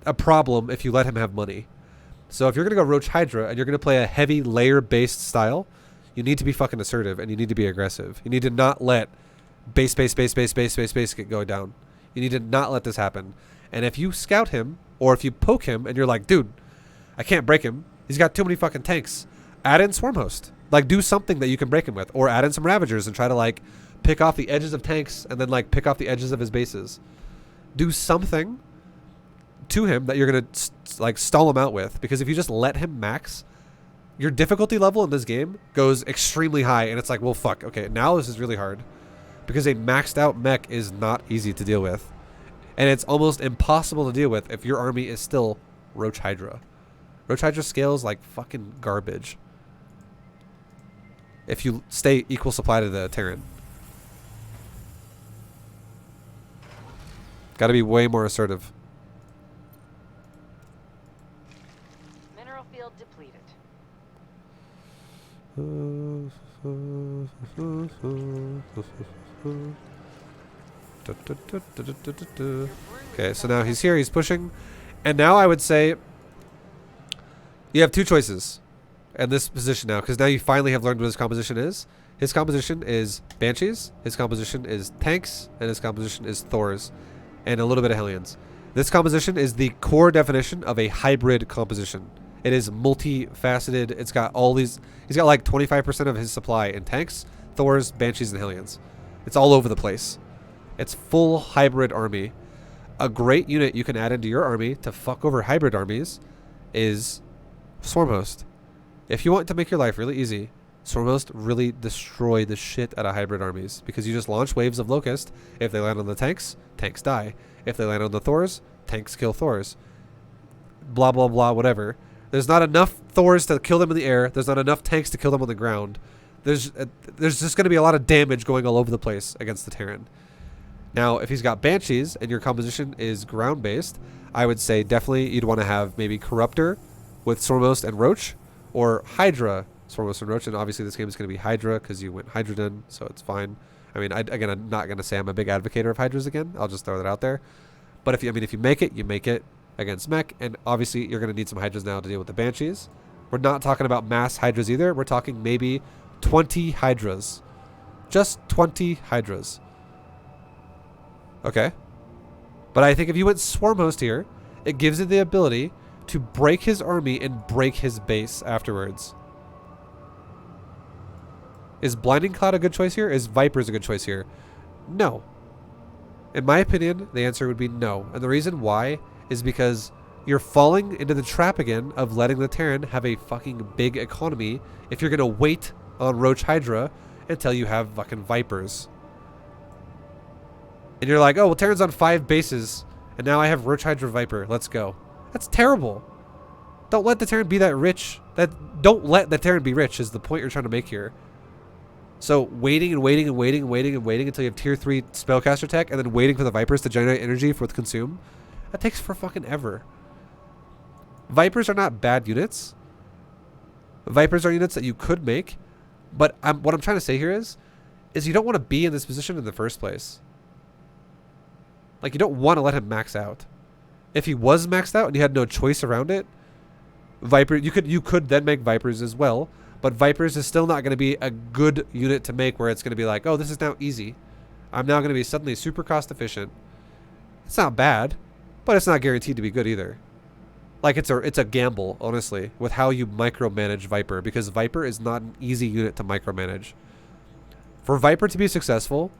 a problem if you let him have money. So if you're going to go Roach Hydra and you're going to play a heavy layer-based style, you need to be fucking assertive and you need to be aggressive. You need to not let base get going down. You need to not let this happen. And if you scout him or if you poke him and you're like, dude, I can't break him. He's got too many fucking tanks. Add in Swarm Host. Like do something that you can break him with. Or add in some Ravagers and try to like pick off the edges of tanks and then like pick off the edges of his bases. Do something to him that you're going to like stall him out with. Because if you just let him max, your difficulty level in this game goes extremely high. And it's like, well, fuck. Okay, now this is really hard. Because a maxed out mech is not easy to deal with. And it's almost impossible to deal with if your army is still Roach Hydra. Roach Hydra scales like fucking garbage. If you stay equal supply to the Terran. Gotta be way more assertive. Mineral field depleted. Okay, so now he's here, he's pushing. And now I would say you have two choices in this position now, because now you finally have learned what his composition is. His composition is Banshees, his composition is tanks, and his composition is Thors, and a little bit of Hellions. This composition is the core definition of a hybrid composition. It is multifaceted. It's got all these. He's got like 25% of his supply in tanks, Thors, Banshees, and Hellions. It's all over the place. It's full hybrid army. A great unit you can add into your army to fuck over hybrid armies is Swarmhost. If you want to make your life really easy, Swarmhost really destroy the shit out of hybrid armies because you just launch waves of Locust. If they land on the tanks, tanks die. If they land on the Thors, tanks kill Thors. Blah, blah, blah, whatever. There's not enough Thors to kill them in the air. There's not enough tanks to kill them on the ground. There's just going to be a lot of damage going all over the place against the Terran. Now, if he's got Banshees and your composition is ground-based, I would say definitely you'd want to have maybe Corruptor with Swarmhost and Roach, or Hydra, Swarmhost and Roach. And obviously this game is going to be Hydra because you went Hydroden, so it's fine. I mean, again, I'm not going to say I'm a big advocate of Hydras again. I'll just throw that out there. But if you make it, you make it against mech. And obviously you're going to need some Hydras now to deal with the Banshees. We're not talking about mass Hydras either. We're talking maybe 20 Hydras. Just 20 Hydras. Okay. But I think if you went Swarmhost here, it gives you the ability to break his army and break his base afterwards. Is Blinding Cloud a good choice here? Is Vipers a good choice here? No. In my opinion, the answer would be no. And the reason why is because you're falling into the trap again of letting the Terran have a fucking big economy if you're going to wait on Roach Hydra until you have fucking Vipers. And you're like, oh, well, Terran's on 5 bases, and now I have Roach Hydra Viper. Let's go. That's terrible. Don't let the Terran be that rich. Don't let the Terran be rich is the point you're trying to make here. So waiting and waiting and waiting and waiting and waiting until you have tier 3 spellcaster tech and then waiting for the Vipers to generate energy for the consume, that takes for fucking ever. Vipers are not bad units. Vipers are units that you could make, but what I'm trying to say here is you don't want to be in this position in the first place. Like, you don't want to let him max out. If he was maxed out and you had no choice around it, Viper, you could then make Vipers as well, but Vipers is still not going to be a good unit to make where it's going to be like, oh, this is now easy. I'm now going to be suddenly super cost efficient. It's not bad, but it's not guaranteed to be good either. Like, it's a gamble, honestly, with how you micromanage Viper, because Viper is not an easy unit to micromanage. For Viper to be successful,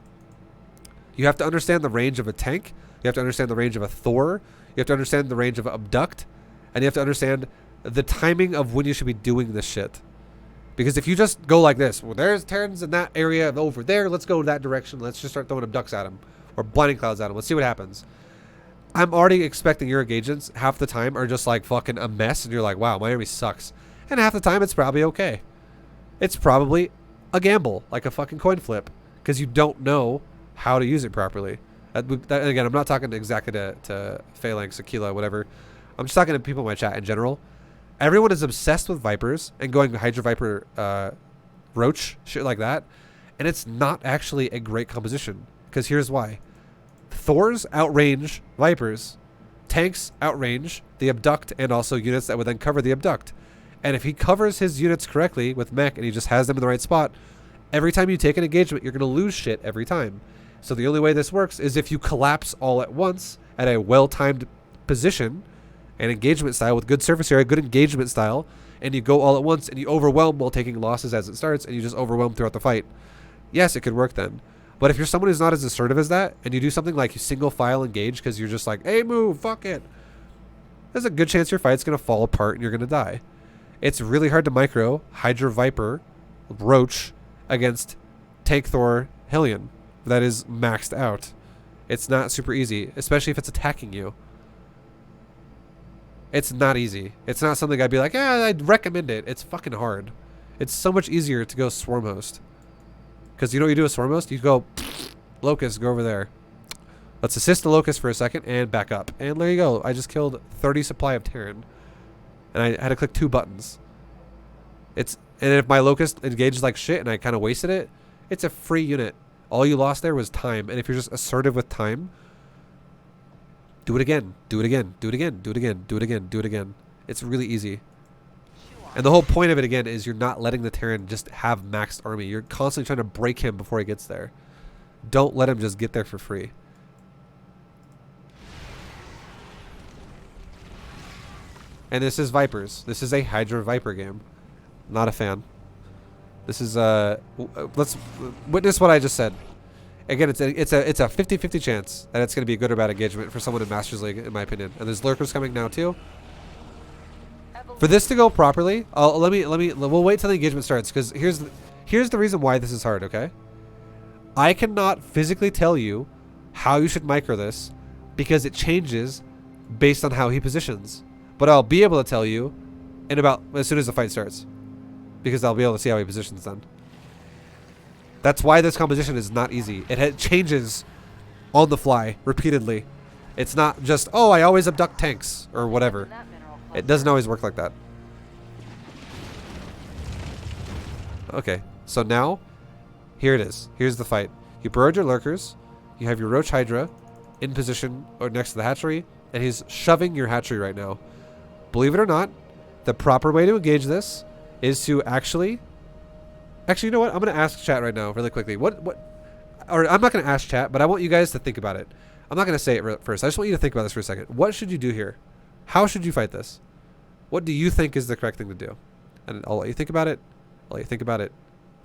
you have to understand the range of a tank, you have to understand the range of a Thor, you have to understand the range of an Abduct, and you have to understand the timing of when you should be doing this shit. Because if you just go like this, well, there's Terrans in that area over there, let's go that direction, let's just start throwing Abducts at them, or Blinding Clouds at them, let's see what happens. I'm already expecting your engagements half the time are just like fucking a mess, and you're like, wow, my army sucks. And half the time it's probably okay. It's probably a gamble, like a fucking coin flip, because you don't know how to use it properly. Again, I'm not talking exactly to Phalanx, Aquila, whatever. I'm just talking to people in my chat in general. Everyone is obsessed with Vipers and going Hydra Viper Roach, shit like that. And it's not actually a great composition. Because here's why. Thors outrange Vipers. Tanks outrange the Abduct and also units that would then cover the Abduct. And if he covers his units correctly with mech and he just has them in the right spot, every time you take an engagement, you're going to lose shit every time. So the only way this works is if you collapse all at once at a well-timed position and engagement style with good surface area, good engagement style, and you go all at once and you overwhelm while taking losses as it starts and you just overwhelm throughout the fight. Yes, it could work then. But if you're someone who's not as assertive as that and you do something like you single file engage because you're just like, hey, move, fuck it, there's a good chance your fight's going to fall apart and you're going to die. It's really hard to micro Hydra Viper Roach against Tank Thor Hellion that is maxed out. It's not super easy, especially if it's attacking you. It's not easy. It's not something I'd be like, yeah, I'd recommend it. It's fucking hard. It's so much easier to go Swarmhost. Because you know what you do with Swarmhost? You go, Locust, go over there. Let's assist the Locust for a second and back up. And there you go. I just killed 30 supply of Terran. And I had to click 2 buttons. And if my Locust engaged like shit and I kind of wasted it, it's a free unit. All you lost there was time. And if you're just assertive with time, do it again, do it again, do it again, do it again, do it again, do it again. It's really easy. And the whole point of it again is you're not letting the Terran just have maxed army. You're constantly trying to break him before he gets there. Don't let him just get there for free. And this is Vipers. This is a Hydra Viper game. Not a fan. This is let's witness what I just said. Again, it's a 50-50 chance that it's going to be a good or bad engagement for someone in Masters League, in my opinion. And there's lurkers coming now too. For this to go properly, we'll wait till the engagement starts, because here's the reason why this is hard. Okay, I cannot physically tell you how you should micro this because it changes based on how he positions. But I'll be able to tell you in about as soon as the fight starts, because I'll be able to see how he positions then. That's why this composition is not easy. It changes on the fly repeatedly. It's not just, oh, I always abduct tanks or whatever. It doesn't always work like that. Okay, so now, here it is. Here's the fight. You burrowed your lurkers. You have your Roach Hydra in position or next to the hatchery, and he's shoving your hatchery right now. Believe it or not, the proper way to engage this is to actually, you know what? I'm going to ask chat right now really quickly. Or I'm not going to ask chat, but I want you guys to think about it. I'm not going to say it first. I just want you to think about this for a second. What should you do here? How should you fight this? What do you think is the correct thing to do? And I'll let you think about it. I'll let you think about it.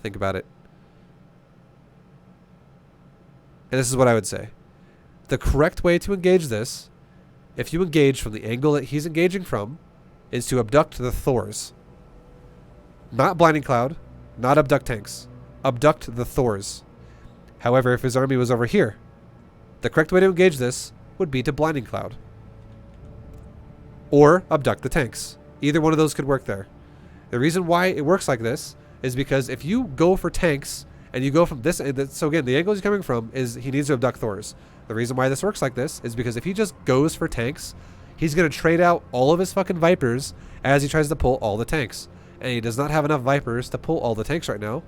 Think about it. And this is what I would say. The correct way to engage this, if you engage from the angle that he's engaging from, is to abduct the Thors. Not Blinding Cloud. Not abduct tanks. Abduct the Thors. However, if his army was over here, the correct way to engage this would be to Blinding Cloud. Or abduct the tanks. Either one of those could work there. The reason why it works like this is because if you go for tanks and you go from this, so again, the angle he's coming from is he needs to abduct Thors. The reason why this works like this is because if he just goes for tanks, he's going to trade out all of his fucking Vipers as he tries to pull all the tanks. And he does not have enough Vipers to pull all the tanks right now.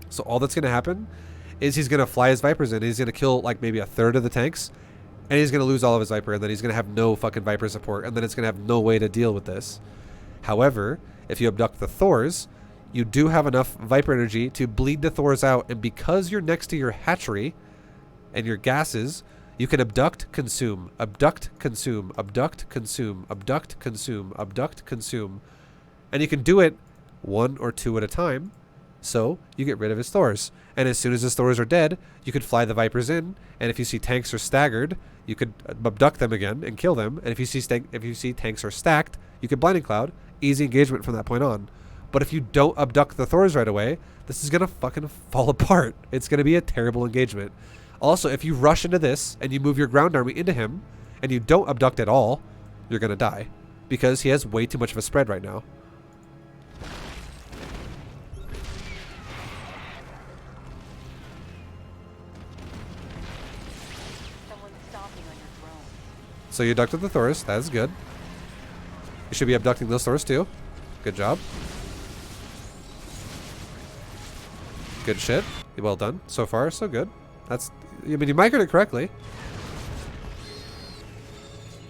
So all that's going to happen is he's going to fly his Vipers in. He's going to kill like maybe a third of the tanks. And he's going to lose all of his Viper. And then he's going to have no fucking Viper support. And then it's going to have no way to deal with this. However, if you abduct the Thors, you do have enough Viper energy to bleed the Thors out. And because you're next to your hatchery and your gases, you can abduct, consume, abduct, consume, abduct, consume, abduct, consume, abduct, consume. And you can do it 1 or 2 at a time. So you get rid of his Thors. And as soon as his Thors are dead, you could fly the Vipers in. And if you see tanks are staggered, you could abduct them again and kill them. And if you see tanks are stacked, you could Blinding Cloud. Easy engagement from that point on. But if you don't abduct the Thors right away, this is going to fucking fall apart. It's going to be a terrible engagement. Also, if you rush into this and you move your ground army into him and you don't abduct at all, you're going to die. Because he has way too much of a spread right now. So you abducted the Thors. That is good. You should be abducting those Thors too. Good job. Good shit. Well done. So far, so good. That's, I mean, you microed it correctly.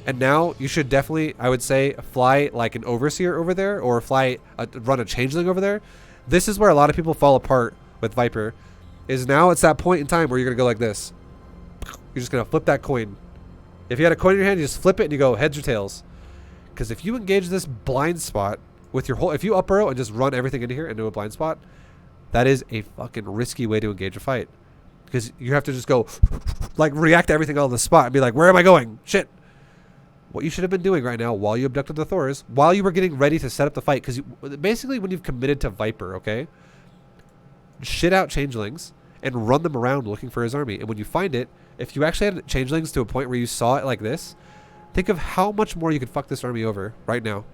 And now you should definitely, I would say, fly like an Overseer over there, or run a Changeling over there. This is where a lot of people fall apart with Viper. Is now it's that point in time where you're gonna go like this. You're just gonna flip that coin. If you had a coin in your hand, you just flip it and you go heads or tails. Because if you engage this blind spot with your whole, if you up arrow and just run everything into here into a blind spot, that is a fucking risky way to engage a fight. Because you have to just go, like, react to everything on the spot and be like, where am I going? Shit. What you should have been doing right now while you abducted the Thors, while you were getting ready to set up the fight, because basically when you've committed to Viper, okay, shit out Changelings and run them around looking for his army. And when you find it, if you actually had Changelings to a point where you saw it like this, think of how much more you could fuck this army over right now.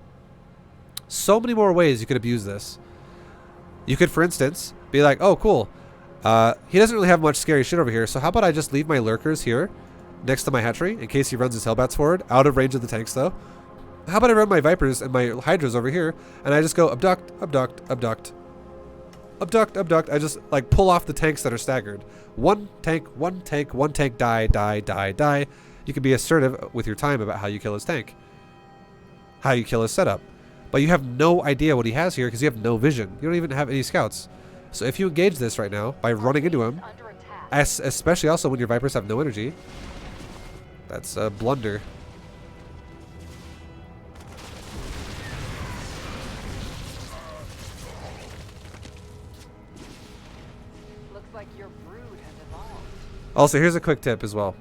So many more ways you could abuse this. You could, for instance, be like, oh, cool. He doesn't really have much scary shit over here, so how about I just leave my lurkers here next to my hatchery in case he runs his Hellbats forward, out of range of the tanks though. How about I run my Vipers and my Hydras over here and I just go abduct, abduct, abduct, abduct, abduct. I just like pull off the tanks that are staggered. One tank, one tank, one tank, die, die, die, die. You can be assertive with your time about how you kill his tank, how you kill his setup. But you have no idea what he has here because you have no vision. You don't even have any scouts. So if you engage this right now by running into him, especially also when your Vipers have no energy, that's a blunder. like your brood has evolved. Also, here's a quick tip as well.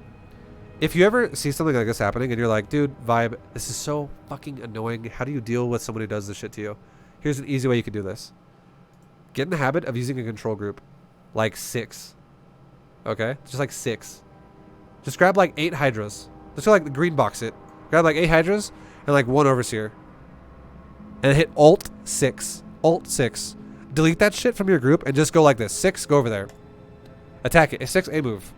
If you ever see something like this happening and you're like, dude, Vibe, this is so fucking annoying. How do you deal with someone who does this shit to you? Here's an easy way you can do this. Get in the habit of using a control group. Like 6. Okay? Just like 6. Just grab like 8 Hydras. Just like the green box it. Grab like 8 Hydras and like 1 Overseer. And hit Alt 6. Alt 6. Delete that shit from your group and just go like this. 6, go over there. Attack it. 6, A move.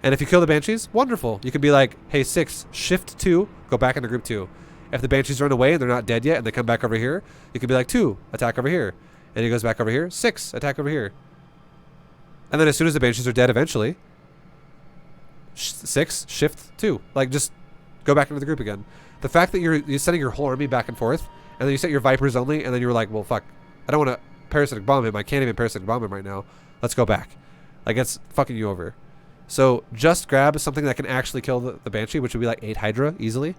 And if you kill the Banshees, wonderful. You can be like, hey, 6, shift 2, go back into group 2. If the Banshees run away and they're not dead yet and they come back over here, you can be like, 2, attack over here. And he goes back over here, 6, attack over here. And then as soon as the Banshees are dead eventually, 6, shift 2. Like, just go back into the group again. The fact that you're sending your whole army back and forth, and then you set your Vipers only, and then you're like, well, fuck, I don't want to parasitic bomb him. I can't even parasitic bomb him right now. Let's go back. Like, it's fucking you over. So just grab something that can actually kill the Banshee, which would be like 8 Hydra easily.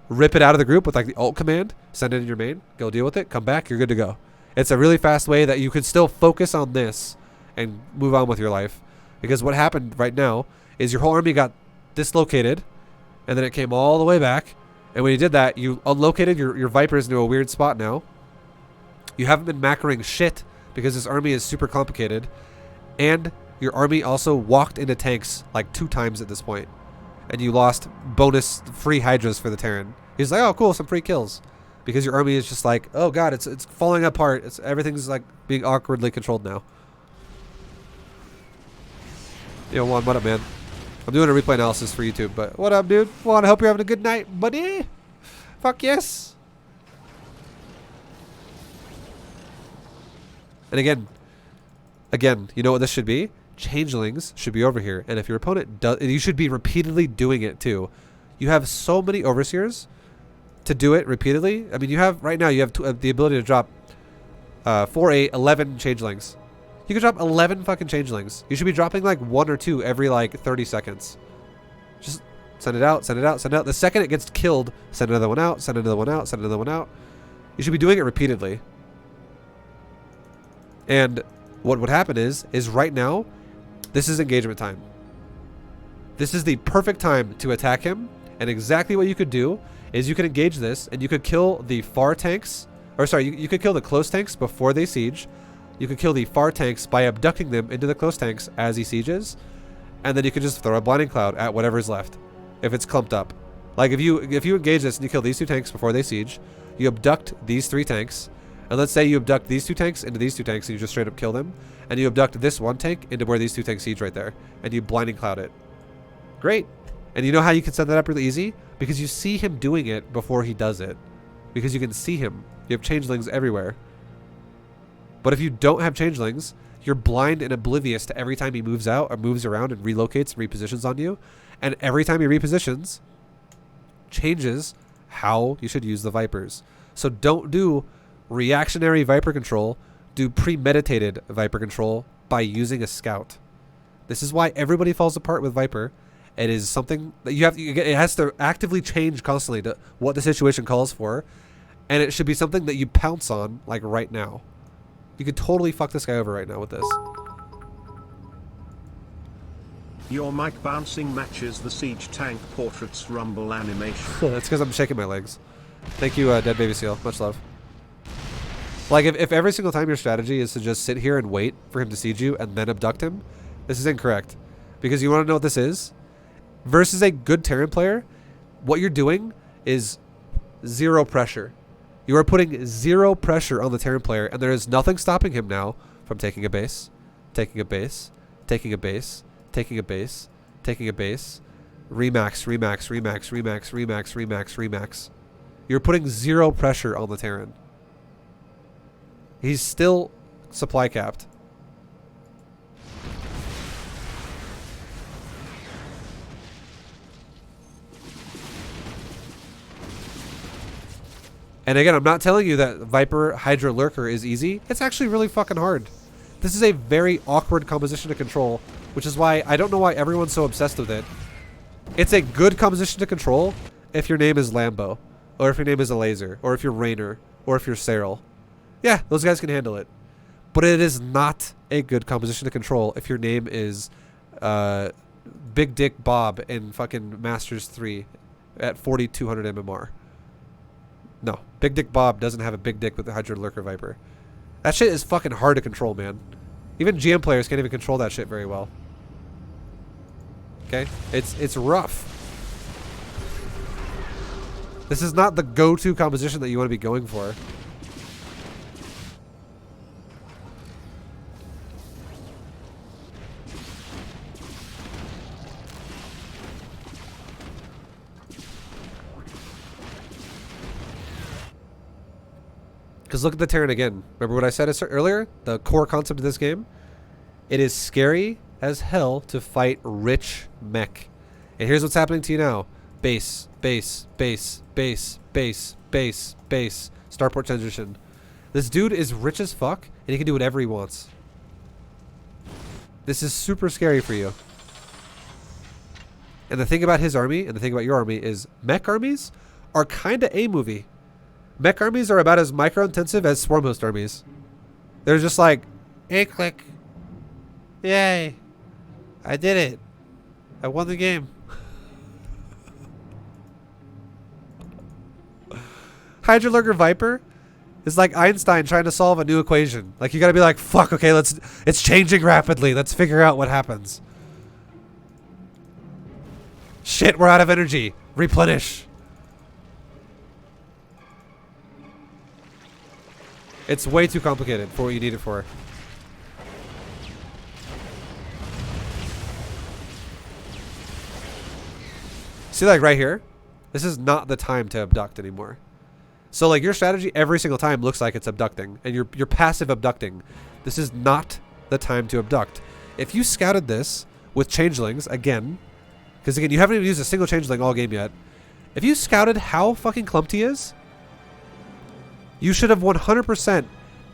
Rip it out of the group with like the ult command. Send it in your main. Go deal with it. Come back. You're good to go. It's a really fast way that you can still focus on this and move on with your life. Because what happened right now is your whole army got dislocated, and then it came all the way back. And when you did that, you unlocated your Vipers into a weird spot now. You haven't been macroing shit because this army is super complicated. And your army also walked into tanks like 2 times at this point. And you lost bonus free Hydras for the Terran. He's like, oh, cool, some free kills. Because your army is just like, oh god, it's falling apart. Everything's like being awkwardly controlled now. Yo, Juan, what up, man? I'm doing a replay analysis for YouTube, but what up, dude? Juan, I hope you're having a good night, buddy. Fuck yes. And again, you know what this should be? Changelings should be over here. And if your opponent does, you should be repeatedly doing it too. You have so many Overseers to do it repeatedly. I mean, you have, right now, you have the ability to drop 4, 8, 11 Changelings. You can drop 11 fucking Changelings. You should be dropping like 1 or 2 every like 30 seconds. Just send it out, send it out, send it out. The second it gets killed, send another one out, send another one out, send another one out. You should be doing it repeatedly. And what would happen is right now, this is engagement time. This is the perfect time to attack him. And exactly what you could do is you could engage this and you could kill the far tanks. Or sorry, you could kill the close tanks before they siege. You could kill the far tanks by abducting them into the close tanks as he sieges. And then you could just throw a blinding cloud at whatever's left. If it's clumped up. Like if you engage this and you kill these 2 tanks before they siege. You abduct these 3 tanks. And let's say you abduct these 2 tanks into these 2 tanks and you just straight up kill them. And you abduct this 1 tank into where these 2 tanks siege right there. And you blinding cloud it. Great. And you know how you can set that up really easy? Because you see him doing it before he does it. Because you can see him. You have changelings everywhere. But if you don't have changelings, you're blind and oblivious to every time he moves out or moves around and relocates and repositions on you. And every time he repositions, changes how you should use the Vipers. So don't do reactionary Viper control. Do premeditated Viper control by using a scout. This is why everybody falls apart with Viper. It is something that it has to actively change constantly to what the situation calls for. And it should be something that you pounce on like right now. You could totally fuck this guy over right now with this. Your mic bouncing matches the siege tank portrait's rumble animation. That's because I'm shaking my legs. Thank you, Dead Baby Seal. Much love. Like, if every single time your strategy is to just sit here and wait for him to siege you and then abduct him, this is incorrect. Because you want to know what this is? Versus a good Terran player, what you're doing is 0 pressure. You are putting 0 pressure on the Terran player, and there is nothing stopping him now from taking a base, taking a base, taking a base, taking a base, taking a base, remax, remax, remax, remax, remax, remax, remax. You're putting 0 pressure on the Terran. He's still supply capped. And again, I'm not telling you that Viper Hydra Lurker is easy. It's actually really fucking hard. This is a very awkward composition to control, which is why I don't know why everyone's so obsessed with it. It's a good composition to control if your name is Lambo, or if your name is a Laser, or if you're Raynor, or if you're Serral. Yeah, those guys can handle it. But it is not a good composition to control if your name is Big Dick Bob in fucking Masters 3 at 4200 MMR. No, Big Dick Bob doesn't have a big dick with the Hydra Lurker Viper. That shit is fucking hard to control, man. Even GM players can't even control that shit very well. Okay? It's rough. This is not the go-to composition that you want to be going for. Because look at the Terran again. Remember what I said earlier? The core concept of this game? It is scary as hell to fight rich mech. And here's what's happening to you now. Base, base, base, base, base, base, base. Starport transition. This dude is rich as fuck, and he can do whatever he wants. This is super scary for you. And the thing about his army, and the thing about your army, is mech armies are kind of A-movie. Mech armies are about as micro-intensive as Swarm Host armies. They're just like, hey, click. Yay. I did it. I won the game. Hydra Lurker Viper is like Einstein trying to solve a new equation. Like, you gotta be like, fuck, okay, it's changing rapidly. Let's figure out what happens. Shit, we're out of energy. Replenish. It's way too complicated for what you need it for. See, like right here? This is not the time to abduct anymore. So like your strategy every single time looks like it's abducting. And you're passive abducting. This is not the time to abduct. If you scouted this with changelings, again, because again, you haven't even used a single changeling all game yet. If you scouted how fucking clumped he is, you should have 100%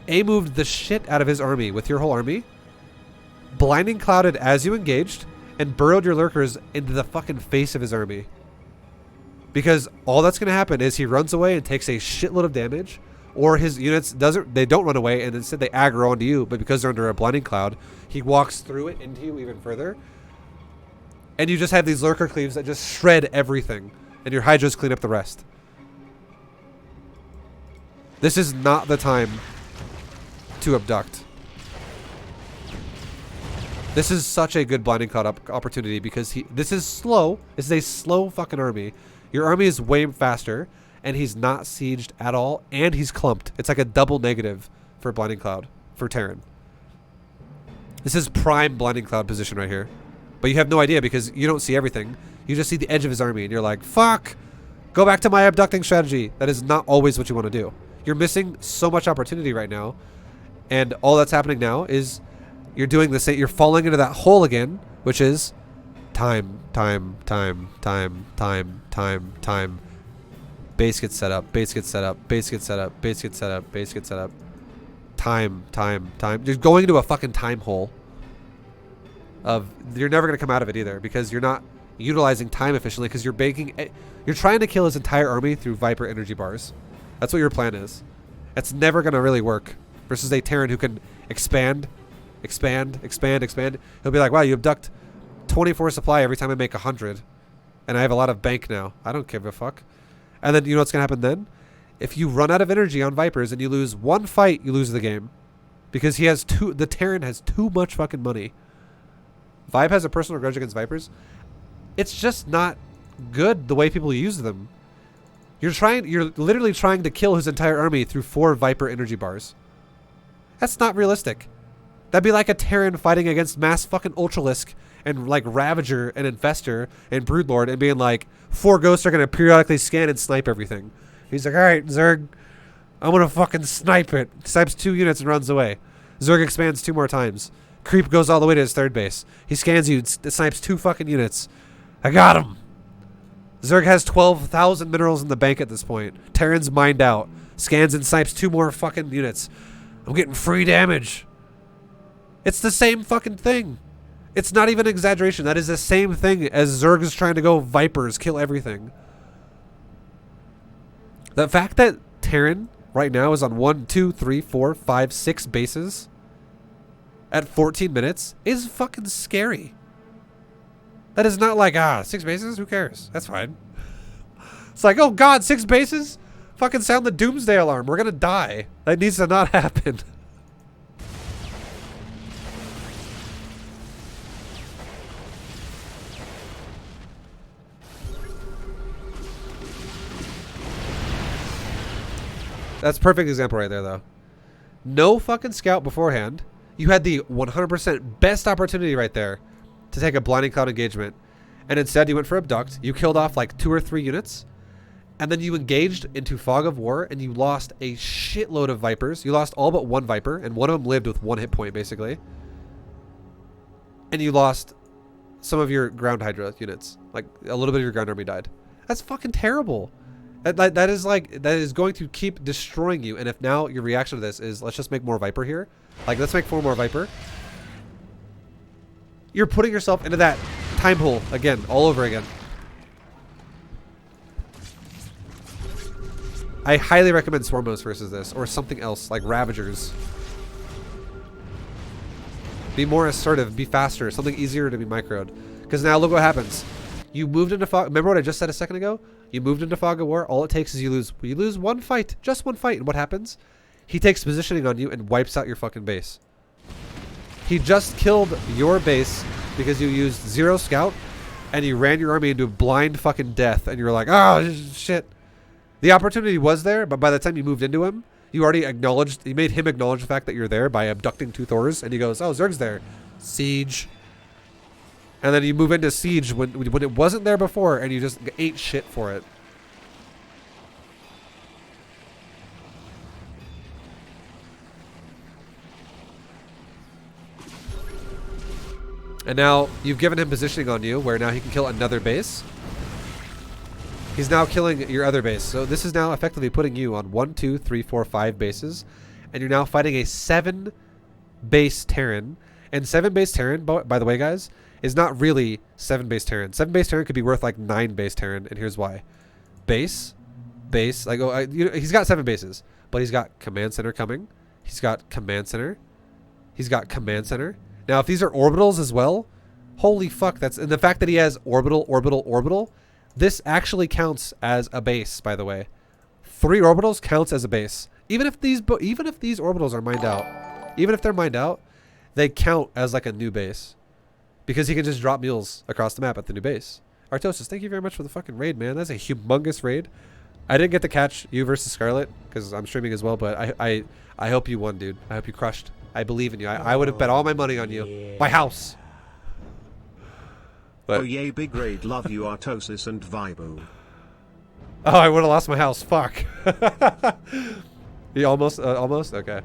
A-moved the shit out of his army with your whole army, blinding clouded as you engaged, and burrowed your lurkers into the fucking face of his army. Because all that's going to happen is he runs away and takes a shitload of damage, or his units they don't run away and instead they aggro onto you, but because they're under a blinding cloud, he walks through it into you even further. And you just have these lurker cleaves that just shred everything, and your hydras clean up the rest. This is not the time to abduct. This is such a good blinding cloud opportunity because this is slow. This is a slow fucking army. Your army is way faster, and he's not sieged at all, and he's clumped. It's like a double negative for blinding cloud for Terran. This is prime blinding cloud position right here. But you have no idea because you don't see everything. You just see the edge of his army, and you're like, fuck! Go back to my abducting strategy. That is not always what you want to do. You're missing so much opportunity right now, and all that's happening now is you're doing the same. You're falling into that hole again, which is time. Base gets set up. Base gets set up. Base gets set up. Base gets set up. Base gets set up. Time. You're going into a fucking time hole. You're never gonna come out of it either because you're not utilizing time efficiently because you're trying to kill his entire army through Viper energy bars. That's what your plan is. It's never going to really work. Versus a Terran who can expand. He'll be like, wow, you abduct 24 supply every time I make 100. And I have a lot of bank now. I don't give a fuck. And then you know what's going to happen then? If you run out of energy on Vipers and you lose one fight, you lose the game. Because the Terran has too much fucking money. Vibe has a personal grudge against Vipers. It's just not good the way people use them. You're literally trying to kill his entire army through 4 Viper energy bars. That's not realistic. That'd be like a Terran fighting against mass fucking Ultralisk and like Ravager and Infestor and Broodlord and being like, 4 ghosts are gonna periodically scan and snipe everything. He's like, alright, Zerg, I'm gonna fucking snipe it. Snipes 2 units and runs away. Zerg expands 2 more times. Creep goes all the way to his 3rd base. He scans you, snipes 2 fucking units. I got him! Zerg has 12,000 minerals in the bank at this point. Terran's mined out. Scans and snipes 2 more fucking units. I'm getting free damage. It's the same fucking thing. It's not even an exaggeration. That is the same thing as Zerg is trying to go Vipers, kill everything. The fact that Terran right now is on 1, 2, 3, 4, 5, 6 bases at 14 minutes is fucking scary. That is not like, 6 bases? Who cares? That's fine. It's like, oh god, 6 bases? Fucking sound the doomsday alarm. We're gonna die. That needs to not happen. That's a perfect example right there, though. No fucking scout beforehand. You had the 100% best opportunity right there to take a blinding cloud engagement. And instead you went for abduct. You killed off like 2 or 3 units. And then you engaged into Fog of War and you lost a shitload of Vipers. You lost all but 1 Viper, and one of them lived with 1 hit point, basically. And you lost some of your ground Hydra units. Like, a little bit of your ground army died. That's fucking terrible. That is going to keep destroying you. And if now your reaction to this is, let's just make more Viper here. Like, let's make 4 more Viper. You're putting yourself into that time hole again, all over again. I highly recommend Swarmos versus this, or something else, like Ravagers. Be more assertive, be faster, something easier to be microed. Because now look what happens. You moved into Fog. Remember what I just said a second ago? You moved into Fog of War. All it takes is you lose 1 fight, just 1 fight, and what happens? He takes positioning on you and wipes out your fucking base. He just killed your base because you used 0 scout, and you ran your army into blind fucking death, and you were like, oh shit. The opportunity was there, but by the time you moved into him, you already acknowledged, you made him acknowledge the fact that you're there by abducting 2 Thors, and he goes, oh, Zerg's there. Siege. And then you move into Siege when it wasn't there before, and you just ate shit for it. And now you've given him positioning on you, where now he can kill another base. He's now killing your other base. So this is now effectively putting you on 1, 2, 3, 4, 5 bases. And you're now fighting a 7 base Terran. And 7 base Terran, by the way, guys, is not really 7 base Terran. 7 base Terran could be worth like 9 base Terran. And here's why. Base. Like, he's got 7 bases. But he's got command center coming. He's got command center. He's got command center. Now, if these are orbitals as well, holy fuck. And the fact that he has orbital. This actually counts as a base, by the way. 3 orbitals counts as a base. Even if these orbitals are mined out, even if they're mined out, they count as like a new base. Because he can just drop mules across the map at the new base. Artosis, thank you very much for the fucking raid, man. That's a humongous raid. I didn't get to catch you versus Scarlet because I'm streaming as well, but I hope you won, dude. I hope you crushed. I believe in you. I would have bet all my money on you. Yeah. My house. But, oh yay, big raid, love you Artosis and Vibo. Oh, I would have lost my house. Fuck. You almost? Okay.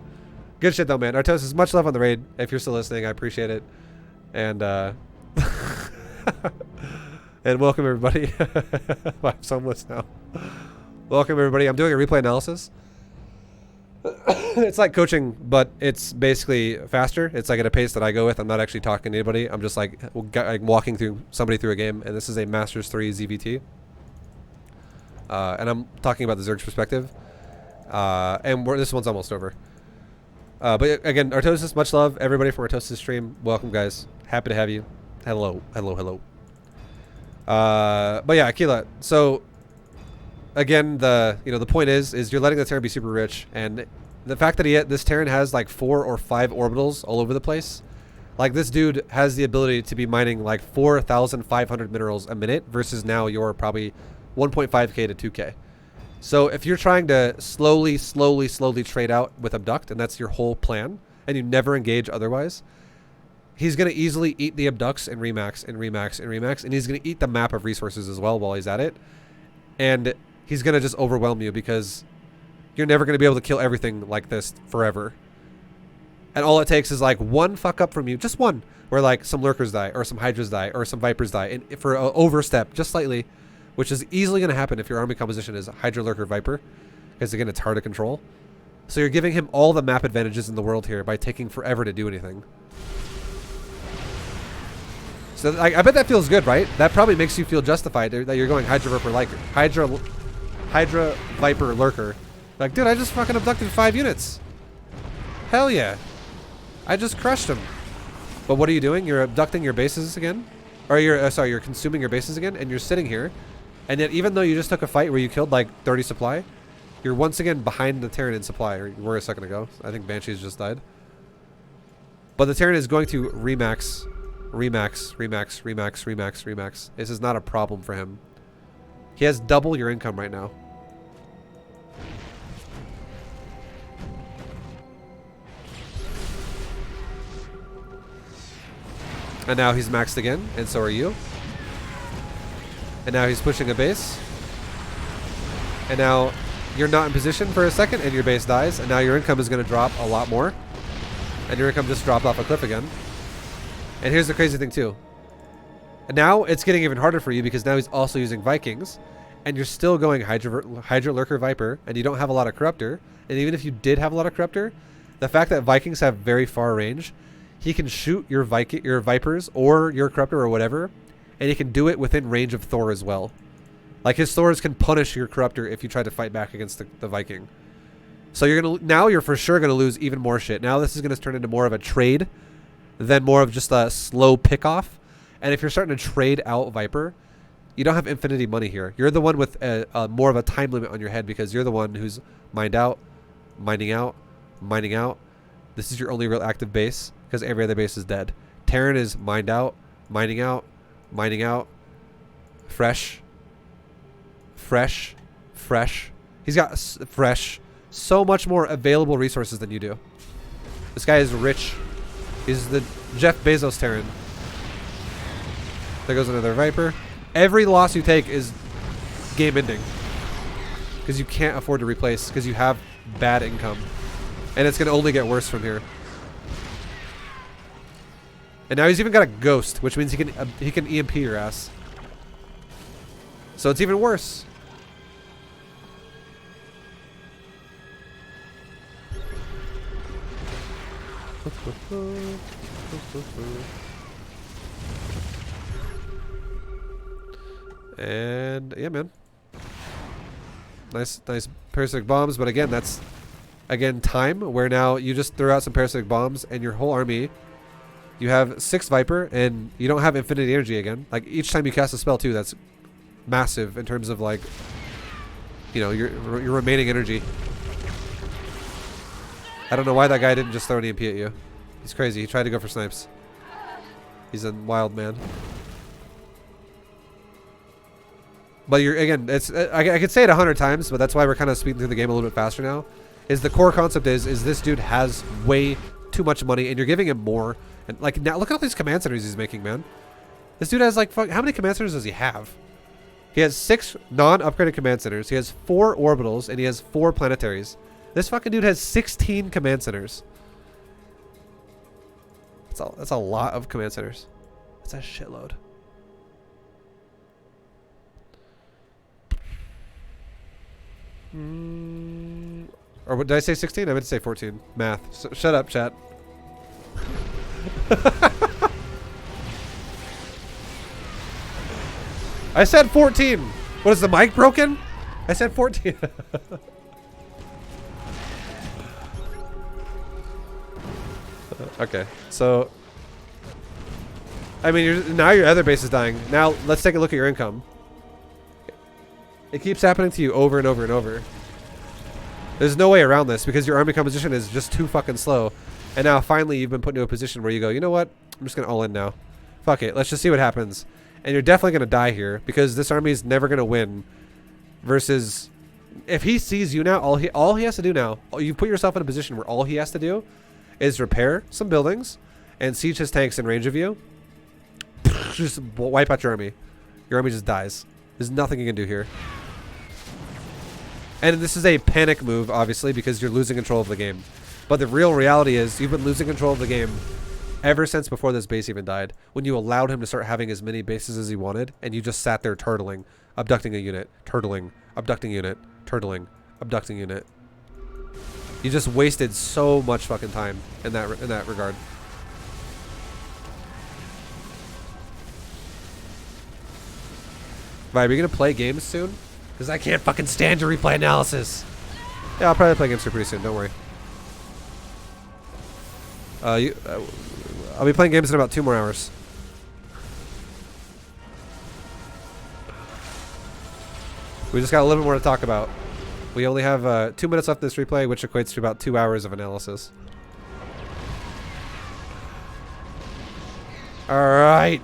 Good shit though, man. Artosis, much love on the raid. If you're still listening, I appreciate it. And and welcome everybody. I'm so homeless now. Welcome everybody. I'm doing a replay analysis. It's like coaching, but it's basically faster. It's like at a pace that I go with. I'm not actually talking to anybody. I'm just like walking through somebody through a game, and this is a Masters 3 ZVT. And I'm talking about the Zerg's perspective. And this one's almost over. But again, Artosis, much love. Everybody from Artosis stream, welcome guys. Happy to have you. Hello. But yeah, Aquila. So again, the point is you're letting the Terran be super rich, and the fact that this Terran has like 4 or 5 orbitals all over the place, like this dude has the ability to be mining like 4,500 minerals a minute versus now you're probably 1.5k to 2k. So if you're trying to slowly trade out with abduct, and that's your whole plan, and you never engage otherwise, he's going to easily eat the abducts and remax, and he's going to eat the map of resources as well while he's at it. And he's going to just overwhelm you because you're never going to be able to kill everything like this forever. And all it takes is like 1 fuck up from you, just 1, where like some lurkers die, or some hydras die, or some vipers die, and for an overstep, just slightly, which is easily going to happen if your army composition is Hydra, Lurker, Viper, because again, it's hard to control. So you're giving him all the map advantages in the world here by taking forever to do anything. So I bet that feels good, right? That probably makes you feel justified that you're going Hydra, Viper, like Hydra, Viper, Lurker. Like, dude, I just fucking abducted 5 units. Hell yeah. I just crushed them. But what are you doing? You're abducting your bases again? Or you're, sorry, you're consuming your bases again, and you're sitting here. And yet, even though you just took a fight where you killed like 30 supply, you're once again behind the Terran in supply. Or you were a second ago. I think Banshees just died. But the Terran is going to remax, remax, remax, remax, remax, remax. This is not a problem for him. He has double your income right now. And now he's maxed again, and so are you. And now he's pushing a base. And now you're not in position for a second, and your base dies. And now your income is going to drop a lot more. And your income just dropped off a cliff again. And here's the crazy thing too. And now it's getting even harder for you because now he's also using Vikings. And you're still going Hydra Lurker Viper, and you don't have a lot of Corruptor. And even if you did have a lot of Corruptor, the fact that Vikings have very far range, he can shoot your Vipers or your Corruptor or whatever, and he can do it within range of Thor as well. Like his Thors can punish your Corruptor if you try to fight back against the Viking. So now you're for sure gonna lose even more shit. Now this is gonna turn into more of a trade than more of just a slow pick-off. And if you're starting to trade out Viper, you don't have infinity money here. You're the one with more of a time limit on your head because you're the one who's mined out, mining out, mining out. This is your only real active base because every other base is dead. Terran is mined out, mining out, mining out. Fresh. Fresh. Fresh. He's got fresh. So much more available resources than you do. This guy is rich. He's the Jeff Bezos Terran. There goes another Viper. Every loss you take is game ending. Because you can't afford to replace. Because you have bad income. And it's going to only get worse from here. And now he's even got a ghost. Which means he can EMP your ass. So it's even worse. And yeah, man. Nice parasitic bombs, but again, that's time where now you just throw out some parasitic bombs and your whole army. You have 6 Viper and you don't have infinity energy again. Like each time you cast a spell too, that's massive in terms of like, you know, your remaining energy. I don't know why that guy didn't just throw an EMP at you. He's crazy. He tried to go for snipes. He's a wild man. But you're again, it's I could say it 100 times, but that's why we're kind of speeding through the game a little bit faster now. Is the core concept is this dude has way too much money, and you're giving him more. And like now, look at all these command centers he's making, man. This dude has like how many command centers does he have? He has 6 non-upgraded command centers. He has 4 orbitals, and he has 4 planetaries. This fucking dude has 16 command centers. That's a lot of command centers. That's a shitload. Or what did I say? 16? I meant to say 14. Math. So, shut up, chat. I said 14. What is the mic broken? I said 14. Okay, so I mean, now your other base is dying. Now let's take a look at your income. It keeps happening to you over and over and over. There's no way around this because your army composition is just too fucking slow. And now finally you've been put into a position where you go, you know what? I'm just gonna all in now. Fuck it. Let's just see what happens. And you're definitely gonna die here because this army is never gonna win. Versus, if he sees you now, all he has to do now, you put yourself in a position where all he has to do is repair some buildings and siege his tanks in range of you. Just wipe out your army. Your army just dies. There's nothing you can do here. And this is a panic move, obviously, because you're losing control of the game. But the real reality is you've been losing control of the game ever since before this base even died. When you allowed him to start having as many bases as he wanted, and you just sat there turtling, abducting a unit, turtling, abducting unit, turtling, abducting unit. You just wasted so much fucking time in that regard. Vibe, are you gonna play games soon? Because I can't fucking stand your replay analysis. Yeah, I'll probably play games here pretty soon. Don't worry. I'll be playing games in about 2 more hours. We just got a little bit more to talk about. We only have 2 minutes left in this replay, which equates to about 2 hours of analysis. Alright.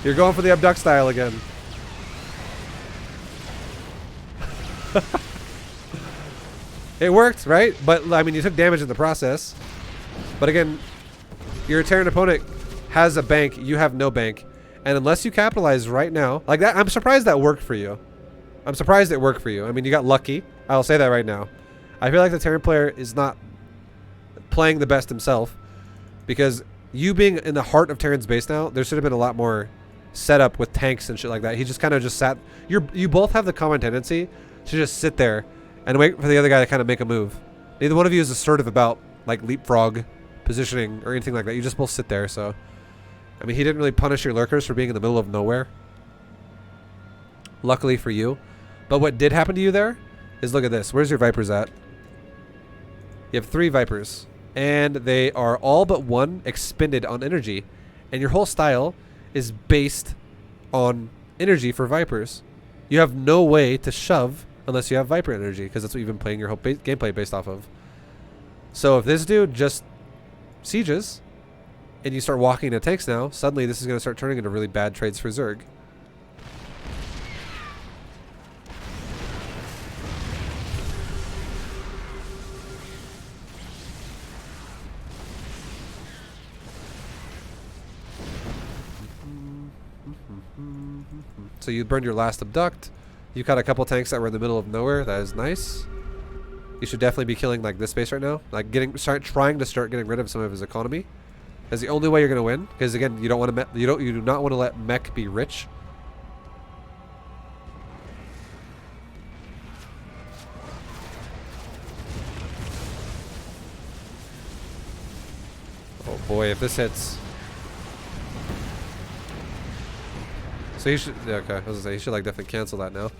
You're going for the abduct style again. It worked, right? But, I mean, you took damage in the process. But again, your Terran opponent has a bank. You have no bank. And unless you capitalize right now, like that, I'm surprised that worked for you. I'm surprised it worked for you. I mean, you got lucky. I'll say that right now. I feel like the Terran player is not playing the best himself. Because you being in the heart of Terran's base now, there should have been a lot more setup with tanks and shit like that. He just kind of just sat. You both have the common tendency to just sit there and wait for the other guy to kind of make a move. Neither one of you is assertive about like leapfrog positioning or anything like that. You just both sit there. So, I mean, he didn't really punish your lurkers for being in the middle of nowhere. Luckily for you. But what did happen to you there is, look at this. Where's your Vipers at? You have 3 Vipers. And they are all but one expended on energy. And your whole style is based on energy for Vipers. You have no way to shove unless you have Viper energy, because that's what you've been playing your whole gameplay based off of. So if this dude just sieges and you start walking into tanks now, suddenly this is going to start turning into really bad trades for Zerg. So you burned your last abduct. You got a couple tanks that were in the middle of nowhere. That is nice. You should definitely be killing like this base right now. Like trying to start getting rid of some of his economy. That's the only way you're gonna win. Because again, you don't want to you do not want to let mech be rich. Oh boy, if this hits. So he should, yeah, okay, I was gonna say, he should like definitely cancel that now.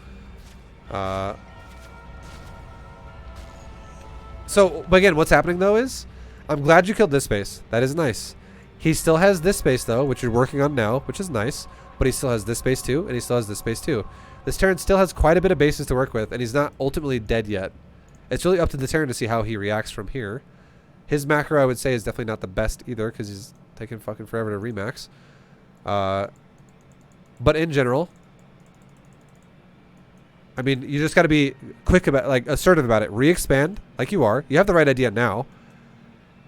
So, but again, what's happening though is, I'm glad you killed this base. That is nice. He still has this base though, which you're working on now, which is nice. But he still has this base too, and he still has this base too. This Terran still has quite a bit of bases to work with, and he's not ultimately dead yet. It's really up to the Terran to see how he reacts from here. His macro, I would say, is definitely not the best either, because he's taking fucking forever to remax. But in general, I mean, you just got to be quick about, like, assertive about it. Re-expand, like you are. You have the right idea now.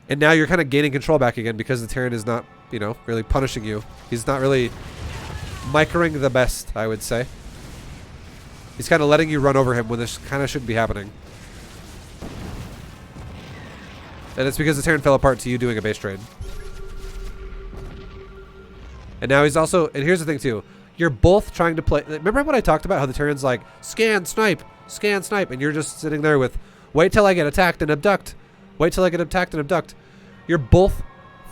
And now you're kind of gaining control back again because the Terran is not, you know, really punishing you. He's not really microing the best, I would say. He's kind of letting you run over him when this kind of shouldn't be happening. And it's because the Terran fell apart to you doing a base trade. And now he's also, and here's the thing too. You're both trying to play. Remember when I talked about how the Terran's like, scan, snipe, and you're just sitting there with, wait till I get attacked and abduct. Wait till I get attacked and abduct. You're both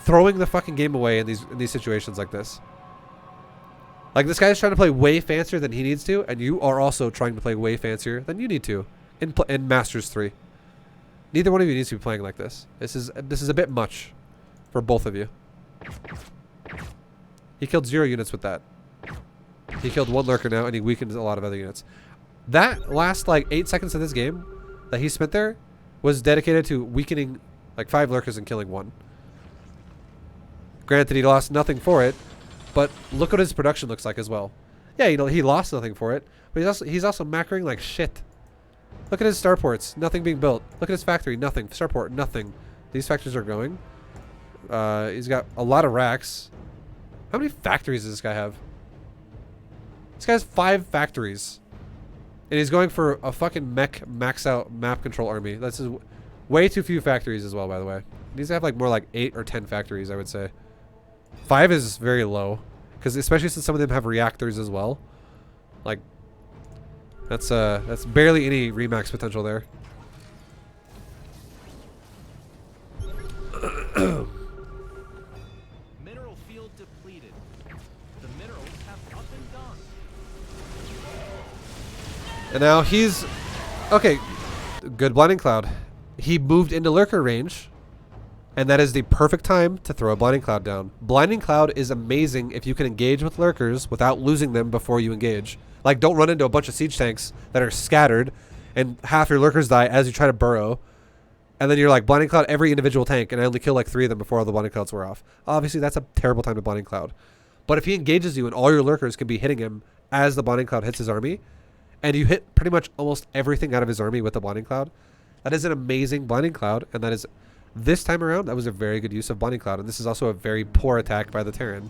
throwing the fucking game away in these situations like this. Like, this guy's trying to play way fancier than he needs to, and you are also trying to play way fancier than you need to in Masters 3. Neither one of you needs to be playing like this. This is a bit much for both of you. He killed 0 units with that. He killed 1 lurker now, and he weakened a lot of other units. That last, like, 8 seconds of this game that he spent there was dedicated to weakening, like, 5 lurkers and killing 1. Granted, he lost nothing for it, but look what his production looks like as well. Yeah, you know, he lost nothing for it, but he's also macroing like shit. Look at his starports, nothing being built. Look at his factory, nothing. Starport, nothing. These factories are going. He's got a lot of racks. How many factories does this guy have? This guy has 5 factories. And he's going for a fucking mech max out map control army. That's way too few factories as well, by the way. He needs to have like more like 8 or 10 factories, I would say. 5 is very low. Because especially since some of them have reactors as well. Like, that's barely any remax potential there. Mineral field depleted. The minerals have up and gone. And now he's... Okay. Good Blinding Cloud. He moved into lurker range. And that is the perfect time to throw a Blinding Cloud down. Blinding Cloud is amazing if you can engage with lurkers without losing them before you engage. Like, don't run into a bunch of siege tanks that are scattered and half your lurkers die as you try to burrow. And then you're like, Blinding Cloud every individual tank, and I only kill like 3 of them before all the Blinding Clouds wear off. Obviously, that's a terrible time to Blinding Cloud. But if he engages you and all your lurkers can be hitting him as the Blinding Cloud hits his army, and you hit pretty much almost everything out of his army with the Blinding Cloud, that is an amazing Blinding Cloud, and that is, this time around, that was a very good use of Blinding Cloud, and this is also a very poor attack by the Terran.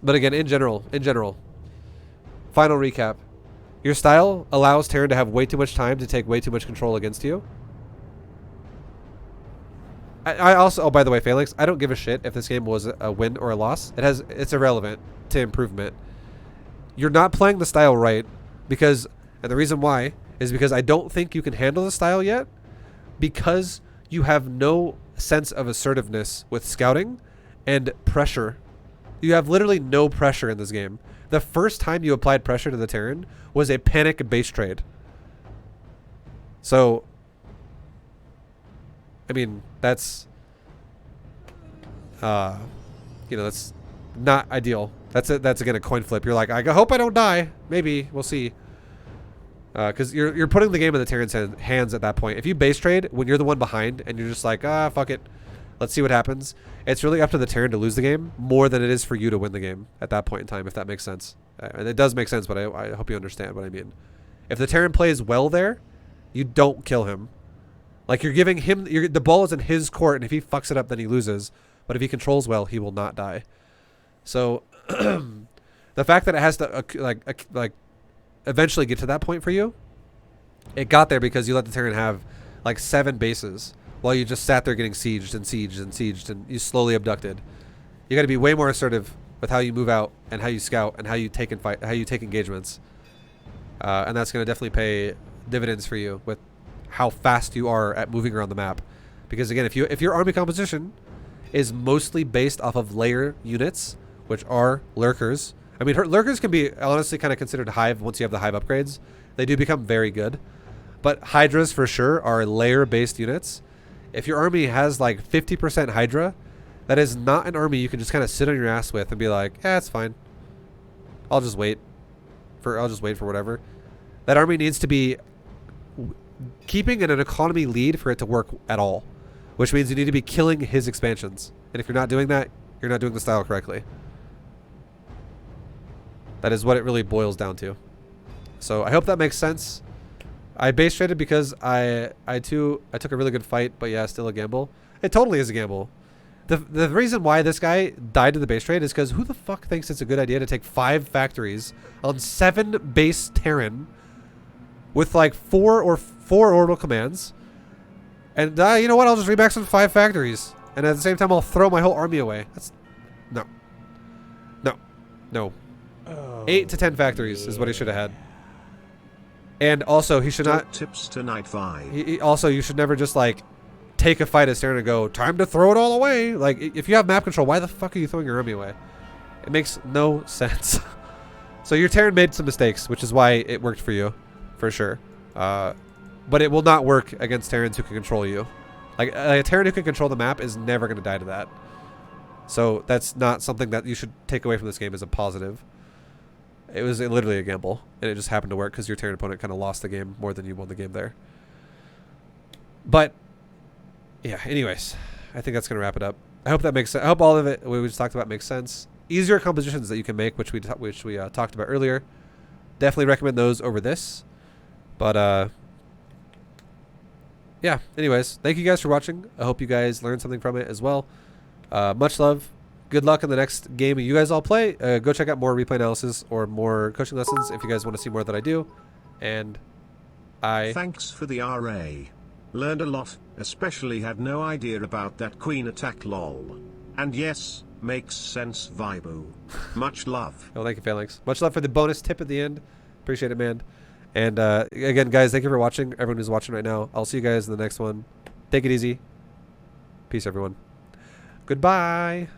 But again, in general, final recap. Your style allows Terran to have way too much time to take way too much control against you. I also, oh, by the way, Phalanx, I don't give a shit if this game was a win or a loss. It's irrelevant to improvement. You're not playing the style right because, and the reason why is because I don't think you can handle the style yet because you have no sense of assertiveness with scouting and pressure. You have literally no pressure in this game. The first time you applied pressure to the Terran was a panic base trade. So, I mean, that's, that's not ideal. That's again a coin flip. You're like, I hope I don't die. Maybe we'll see. Because you're putting the game in the Terran's hands at that point. If you base trade when you're the one behind and you're just like, fuck it, let's see what happens. It's really up to the Terran to lose the game more than it is for you to win the game at that point in time, if that makes sense. And it does make sense, but I hope you understand what I mean. If the Terran plays well there, you don't kill him. Like, you're giving him, the ball is in his court, and if he fucks it up, then he loses. But if he controls well, he will not die. So, the fact that it has to, like, eventually get to that point for you, it got there because you let the Terran have, like, 7 bases, while you just sat there getting sieged and sieged and sieged, and you slowly abducted. You got to be way more assertive with how you move out, and how you scout, and how you take and fight, how you take engagements. And that's going to definitely pay dividends for you with how fast you are at moving around the map. Because again, if your army composition is mostly based off of layer units, which are lurkers. I mean, lurkers can be honestly kind of considered hive once you have the hive upgrades. They do become very good. But hydras for sure are layer based units. If your army has like 50% hydra, that is not an army you can just kind of sit on your ass with and be like, it's fine. I'll just wait for whatever. That army needs to be keeping in an economy lead for it to work at all, which means you need to be killing his expansions. And if you're not doing that, you're not doing the style correctly. That is what it really boils down to. So I hope that makes sense. I base traded because I took a really good fight, but yeah, still a gamble. It totally is a gamble. The reason why this guy died to the base trade is because who the fuck thinks it's a good idea to take 5 factories on 7 base Terran with like 4 orbital commands, and you know what? I'll just remax some 5 factories, and at the same time I'll throw my whole army away. That's no. 8 to 10 factories is what he should have had. And also he should not. Tips to night 5. You should never just like take a fight as Terran and go, time to throw it all away. Like, if you have map control, why the fuck are you throwing your army away? It makes no sense. So your Terran made some mistakes, which is why it worked for you, for sure. But it will not work against Terrans who can control you. Like, a Terran who can control the map is never going to die to that. So that's not something that you should take away from this game as a positive. It was literally a gamble, and it just happened to work because your Terran opponent kind of lost the game more than you won the game there. But yeah, anyways, I think that's going to wrap it up. I hope that makes sense. I hope all of it we just talked about makes sense. Easier compositions that you can make, which we talked about earlier. Definitely recommend those over this. But yeah, anyways, thank you guys for watching. I hope you guys learned something from it as well. Much love. Good luck in the next game you guys all play. Go check out more replay analysis or more coaching lessons if you guys want to see more that I do. And Thanks for the RA. Learned a lot, especially had no idea about that queen attack lol. And yes, makes sense vibu. Much love. Oh, thank you, Phalanx. Much love for the bonus tip at the end. Appreciate it, man. And again, guys, thank you for watching. Everyone who's watching right now. I'll see you guys in the next one. Take it easy. Peace, everyone. Goodbye.